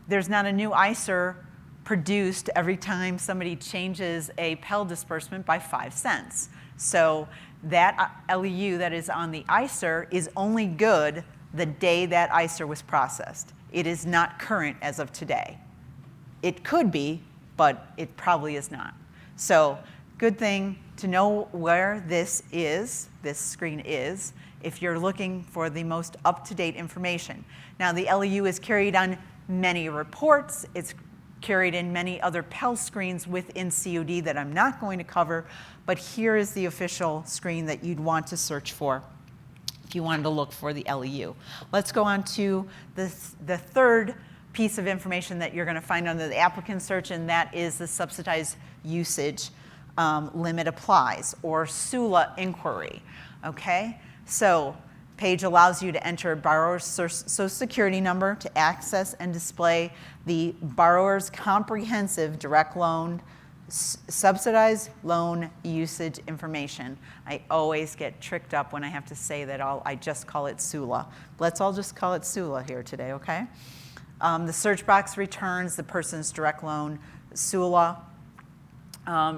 there's not a new ICER produced every time somebody changes a Pell disbursement by 5 cents. So that LEU that is on the ICER is only good the day that ICER was processed. It is not current as of today. It could be, but it probably is not. So good thing to know where this screen is, if you're looking for the most up-to-date information. Now, the LEU is carried on many reports. It's carried in many other Pell screens within COD that I'm not going to cover, but here is the official screen that you'd want to search for if you wanted to look for the LEU. Let's go on to the third piece of information that you're going to find under the applicant search, and that is the subsidized usage limit applies, or SULA inquiry. Okay, so page allows you to enter borrower's social security number to access and display the borrower's comprehensive direct loan subsidized loan usage information. I always get tricked up when I have to say that I just call it SULA. Let's all just call it SULA here today, okay? The search box returns the person's direct loan SULA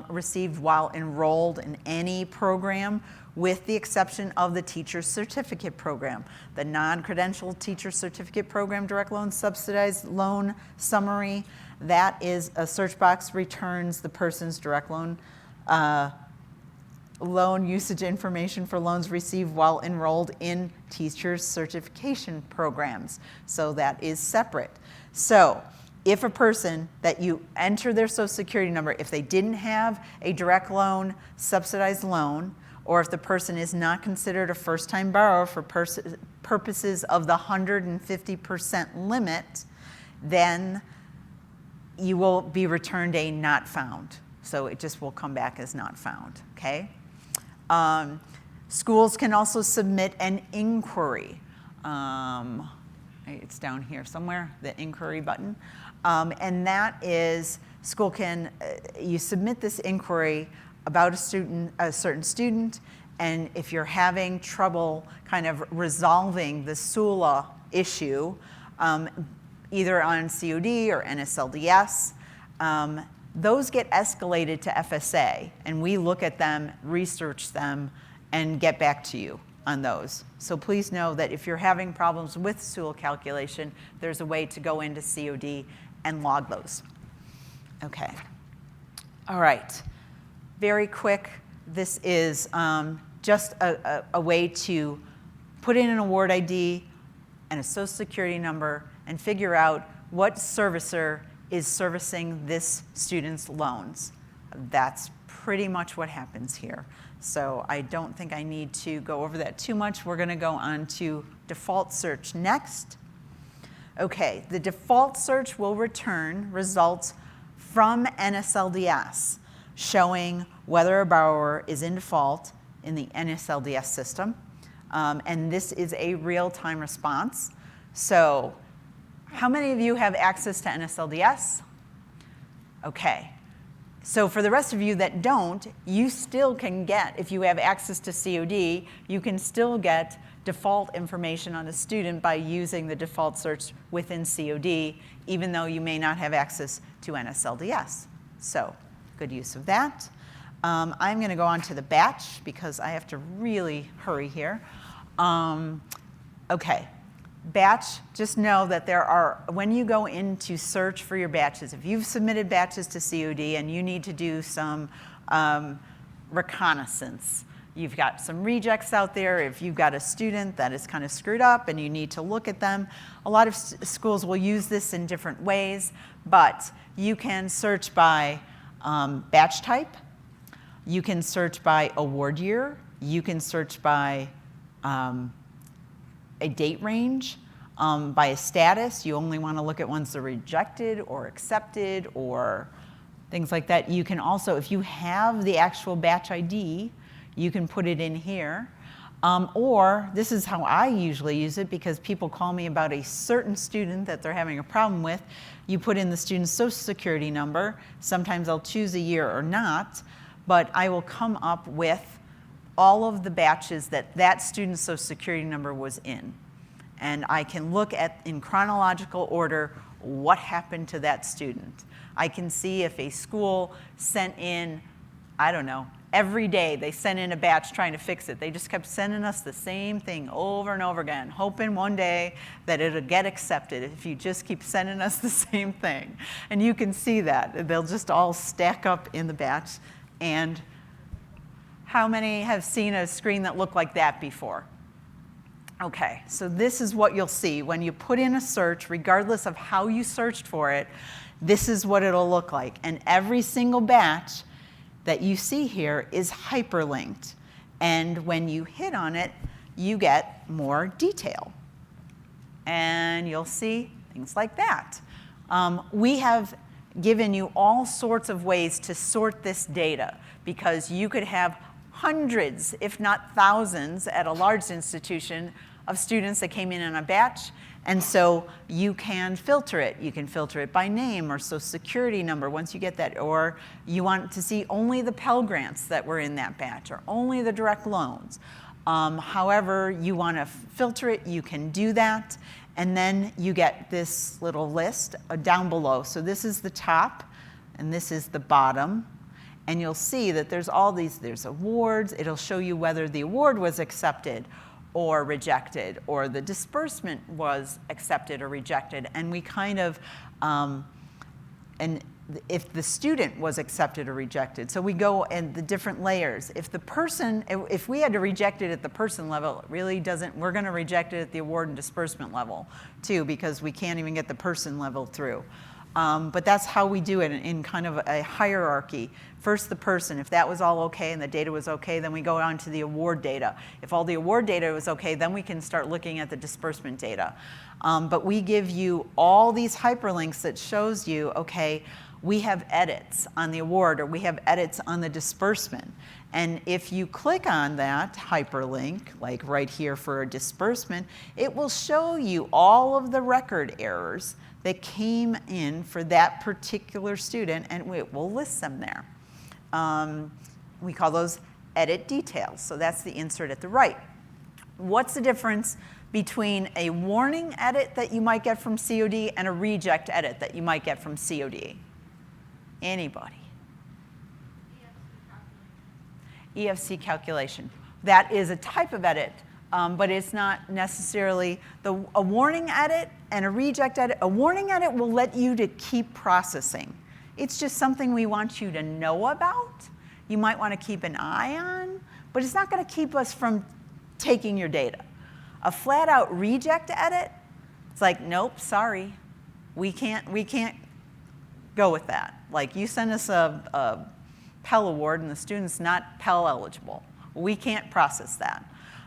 received while enrolled in any program, with the exception of the teacher's certificate program. The non-credentialed teacher certificate program direct loan subsidized loan summary, that is a search box returns the person's direct loan loan usage information for loans received while enrolled in teacher's certification programs. So that is separate. So if a person that you enter their social security number, if they didn't have a direct loan subsidized loan, or if the person is not considered a first-time borrower for purposes of the 150% limit, then you will be returned a not found. So it just will come back as not found, okay? Schools can also submit an inquiry. It's down here somewhere, the inquiry button. And that is, school can, you submit this inquiry about a certain student, and if you're having trouble kind of resolving the SULA issue, either on COD or NSLDS, those get escalated to FSA, and we look at them, research them, and get back to you on those. So please know that if you're having problems with SULA calculation, there's a way to go into COD and log those. Okay. All right. Very quick, this is just a way to put in an award ID, and a social security number and figure out what servicer is servicing this student's loans. That's pretty much what happens here. So I don't think I need to go over that too much. We're going to go on to default search next. Okay, the default search will return results from NSLDS showing whether a borrower is in default in the NSLDS system. And this is a real-time response. So how many of you have access to NSLDS? Okay. So for the rest of you that don't, you still can get, if you have access to COD, you can still get default information on a student by using the default search within COD, even though you may not have access to NSLDS. So good use of that. I'm going to go on to the batch because I have to really hurry here. Okay. Batch, just know that there are, when you go in to search for your batches, if you've submitted batches to COD and you need to do some reconnaissance, you've got some rejects out there, if you've got a student that is kind of screwed up and you need to look at them, a lot of schools will use this in different ways, but you can search by batch type, you can search by award year, you can search by a date range, by a status. You only want to look at ones that are rejected or accepted or things like that. You can also, if you have the actual batch ID, you can put it in here. Or this is how I usually use it because people call me about a certain student that they're having a problem with. You put in the student's social security number. Sometimes I'll choose a year or not, but I will come up with all of the batches that that student's social security number was in. And I can look at, in chronological order, what happened to that student. I can see if a school sent in, I don't know, every day they sent in a batch trying to fix it. They just kept sending us the same thing over and over again, hoping one day that it'll get accepted if you just keep sending us the same thing. And you can see that. They'll just all stack up in the batch. And how many have seen a screen that looked like that before? Okay, so this is what you'll see. When you put in a search, regardless of how you searched for it, this is what it'll look like. And every single batch that you see here is hyperlinked. And when you hit on it, you get more detail. And you'll see things like that. We have given you all sorts of ways to sort this data because you could have hundreds, if not thousands, at a large institution of students that came in a batch. And so you can filter it. You can filter it by name or social security number once you get that. Or you want to see only the Pell grants that were in that batch or only the direct loans. However you want to filter it, you can do that. And then you get this little list down below. So this is the top and this is the bottom. And you'll see that there's all these, there's awards. It'll show you whether the award was accepted or rejected, or the disbursement was accepted or rejected. And we kind of, and if the student was accepted or rejected. So we go in the different layers. If the person, if we had to reject it at the person level, it really doesn't, we're gonna reject it at the award and disbursement level too, because we can't even get the person level through. But that's how we do it in kind of a hierarchy. First the person, if that was all okay and the data was okay, then we go on to the award data. If all the award data was okay, then we can start looking at the disbursement data. But we give you all these hyperlinks that shows you, okay, we have edits on the award or we have edits on the disbursement. And if you click on that hyperlink, like right here for a disbursement, it will show you all of the record errors that came in for that particular student, and it will list them there. We call those edit details, so that's the insert at the right. What's the difference between a warning edit that you might get from COD and a reject edit that you might get from COD? Anybody? EFC calculation. That is a type of edit, but it's not necessarily a warning edit and a reject edit. A warning edit will let you to keep processing. It's just something we want you to know about. You might want to keep an eye on, but it's not going to keep us from taking your data. A flat out reject edit It's like, nope, sorry. We can't go with that. Like, you send us a Pell award and the student's not Pell eligible. We can't process that.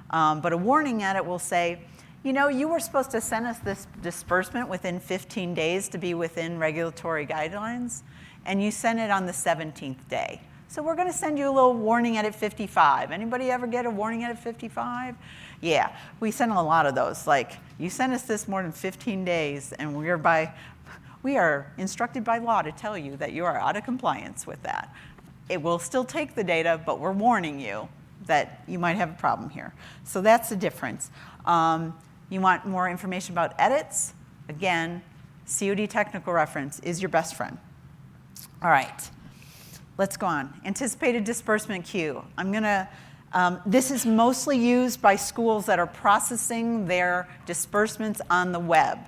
But a warning at it will say, you know, you were supposed to send us this disbursement within 15 days to be within regulatory guidelines, and you sent it on the 17th day. So we're going to send you a little warning at 55. Anybody ever get a warning at 55? Yeah, we send a lot of those. Like, you sent us this more than 15 days, and we are instructed by law to tell you that you are out of compliance with that. It will still take the data, but we're warning you that you might have a problem here. So that's the difference. You want more information about edits? Again, COD technical reference is your best friend. All right, let's go on. Anticipated disbursement queue. This is mostly used by schools that are processing their disbursements on the web.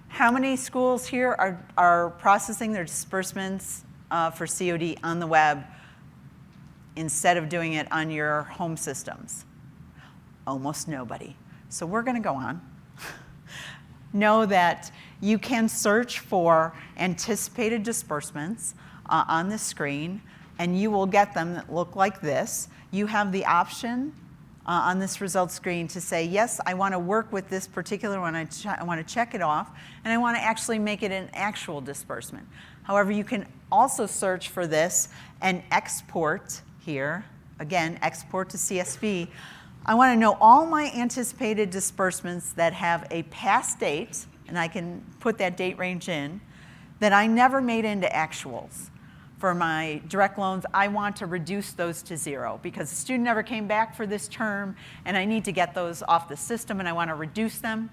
How many schools here are processing their disbursements for COD on the web instead of doing it on your home systems? Almost nobody. So we're going to go on. Know that you can search for anticipated disbursements on the screen, and you will get them that look like this. You have the option on this results screen to say, yes, I want to work with this particular one. I want to check it off, and I want to actually make it an actual disbursement. However, you can also search for this and export here. Again, export to CSV. I want to know all my anticipated disbursements that have a past date, and I can put that date range in, that I never made into actuals. For my direct loans, I want to reduce those to 0 because the student never came back for this term, and I need to get those off the system, and I want to reduce them.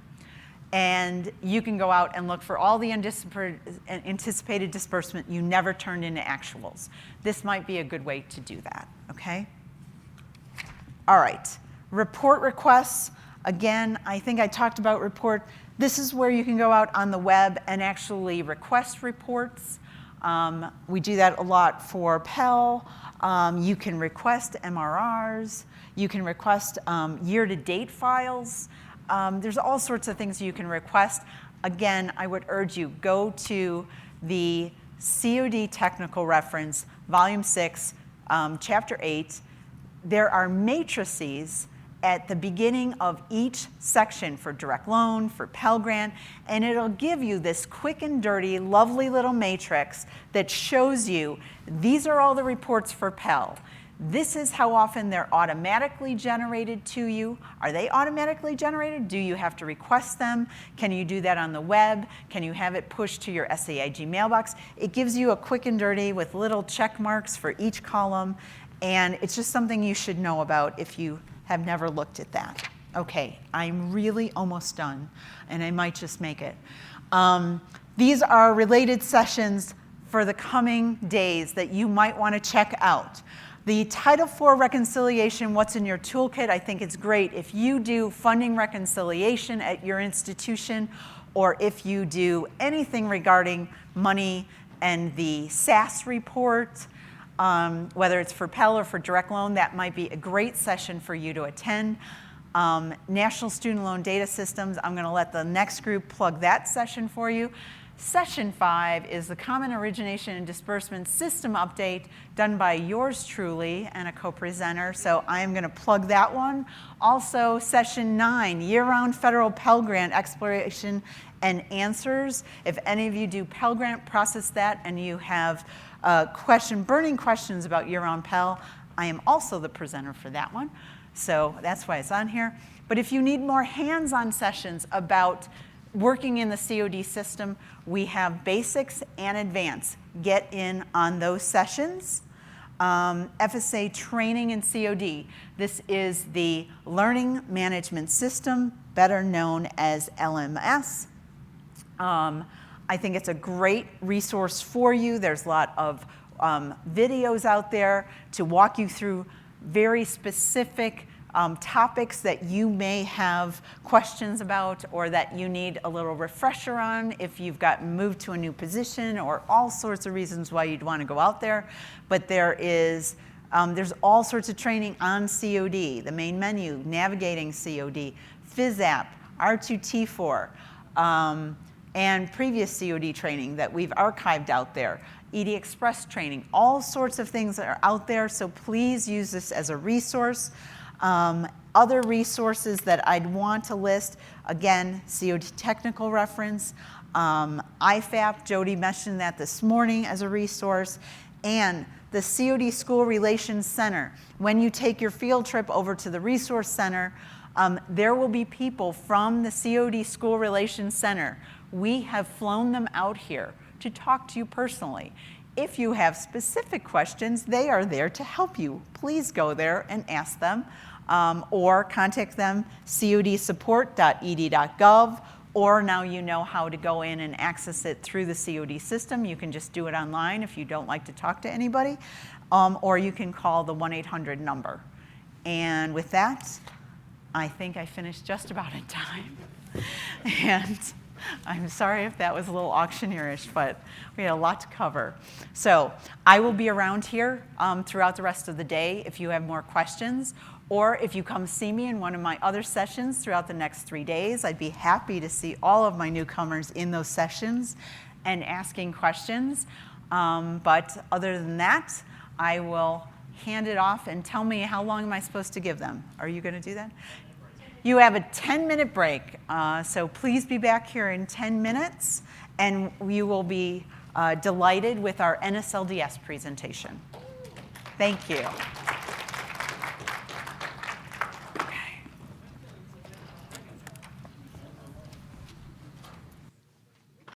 And you can go out and look for all the anticipated disbursement you never turned into actuals. This might be a good way to do that, okay? All right. Report requests, again, I think I talked about report. This is where you can go out on the web and actually request reports. We do that a lot for Pell. You can request MRRs. You can request year-to-date files. There's all sorts of things you can request. Again, I would urge you, go to the COD technical reference, volume 6, chapter 8. There are matrices at the beginning of each section for direct loan, for Pell Grant, and it'll give you this quick and dirty, lovely little matrix that shows you these are all the reports for Pell. This is how often they're automatically generated to you. Are they automatically generated? Do you have to request them? Can you do that on the web? Can you have it pushed to your SAIG mailbox? It gives you a quick and dirty with little check marks for each column, and it's just something you should know about if you have never looked at that. Okay, I'm really almost done, and I might just make it. These are related sessions for the coming days that you might want to check out. The Title IV reconciliation, what's in your toolkit, I think it's great. If you do funding reconciliation at your institution, or if you do anything regarding money and the SAS report, whether it's for Pell or for direct loan, that might be a great session for you to attend. National Student Loan Data Systems, I'm going to let the next group plug that session for you. Session 5 is the Common Origination and Disbursement System Update done by yours truly and a co-presenter, so I am going to plug that one. Also, Session 9, Year-Round Federal Pell Grant Exploration and Answers. If any of you do Pell Grant, process that, and you have burning questions about year-round Pell, I am also the presenter for that one. So that's why it's on here. But if you need more hands-on sessions about working in the COD system, we have basics and advanced. Get in on those sessions. FSA training in COD. This is the Learning Management System, better known as LMS. I think it's a great resource for you. There's a lot of videos out there to walk you through very specific topics that you may have questions about or that you need a little refresher on if you've gotten moved to a new position or all sorts of reasons why you'd want to go out there. But there's all sorts of training on COD, the main menu, navigating COD, FISAP, R2T4. and previous COD training that we've archived out there, ED Express training, all sorts of things that are out there, so please use this as a resource. Other resources that I'd want to list, again, COD technical reference, IFAP, Jody mentioned that this morning as a resource, and the COD School Relations Center. When you take your field trip over to the Resource Center, there will be people from the COD School Relations Center. We have flown them out here to talk to you personally. If you have specific questions, they are there to help you. Please go there and ask them, or contact them, codsupport.ed.gov, or now you know how to go in and access it through the COD system. You can just do it online if you don't like to talk to anybody, or you can call the 1-800 number. And with that, I think I finished just about in time. And I'm sorry if that was a little auctioneerish, but we had a lot to cover. So I will be around here throughout the rest of the day if you have more questions, or if you come see me in one of my other sessions throughout the next 3 days. I'd be happy to see all of my newcomers in those sessions and asking questions. But other than that, I will hand it off, and tell me, how long am I supposed to give them? Are you going to do that? You have a 10-minute break, so please be back here in 10 minutes, and you will be delighted with our NSLDS presentation. Thank you.